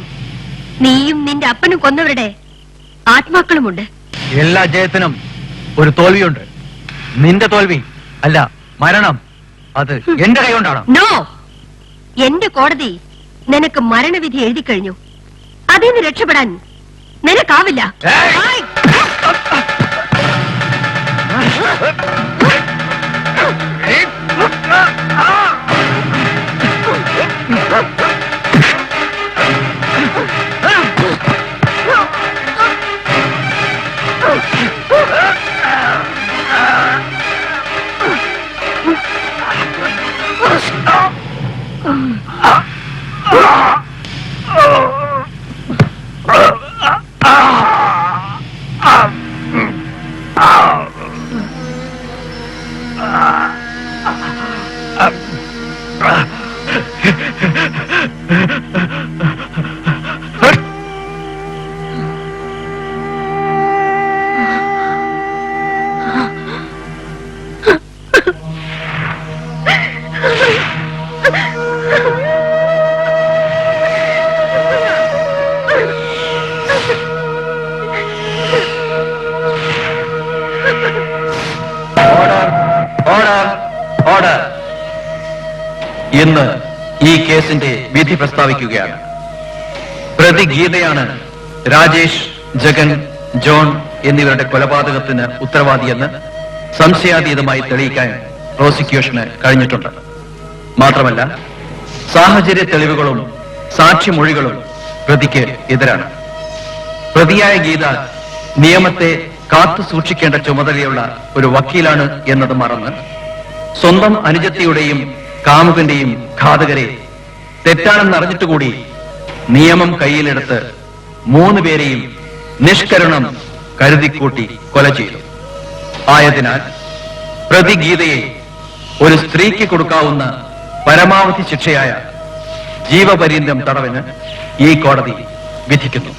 നീയും നിന്റെ അപ്പനും കൊന്നവരുടെ ആത്മാക്കളുമുണ്ട്. എല്ലാ ജയത്തിനും ഒരു തോൽവിയുണ്ട്. നിന്റെ തോൽവി അല്ല, മരണം. അത് എന്റെ കൈ കൊണ്ടാണ്. നോ, എന്റെ കോടതി നിനക്ക് മരണവിധി എഴുതി കഴിഞ്ഞു. അതിൽ നിന്ന് രക്ഷപ്പെടാൻ നിനക്കാവില്ല. ഏയ്! ആയ്! ഇന്ന് ഈ കേസിന്റെ വിധി പ്രസ്താവിക്കുകയാണ്. പ്രതി ഗീതയാണ് രാജേഷ്, ജഗൻ, ജോൺ എന്നിവരുടെ കൊലപാതകത്തിന് ഉത്തരവാദിയെന്ന് സംശയാതീതമായി തെളിയിക്കാൻ പ്രോസിക്യൂഷന് കഴിഞ്ഞിട്ടുണ്ട്. മാത്രമല്ല, സാഹചര്യ തെളിവുകളും സാക്ഷിമൊഴികളും പ്രതിക്ക് എതിരാണ്. പ്രതിയായ ഗീത നിയമത്തെ കാത്തു സൂക്ഷിക്കേണ്ട ചുമതലയുള്ള ഒരു വക്കീലാണ് എന്നത് മറന്ന് സ്വന്തം അനുജത്തിയുടെയും കാമുകന്റെയും ഘാതകരെ തെറ്റാണെന്നറിഞ്ഞിട്ടുകൂടി നിയമം കയ്യിലെടുത്ത് 3 പേരെയും നിഷ്കരുണം കരുതിക്കൂട്ടി കൊല ചെയ്തു. ആയതിനാൽ പ്രതി ഗീതയെ ഒരു സ്ത്രീക്ക് കൊടുക്കാവുന്ന പരമാവധി ശിക്ഷയായ ജീവപര്യന്തം തടവിന് ഈ കോടതി വിധിക്കുന്നു.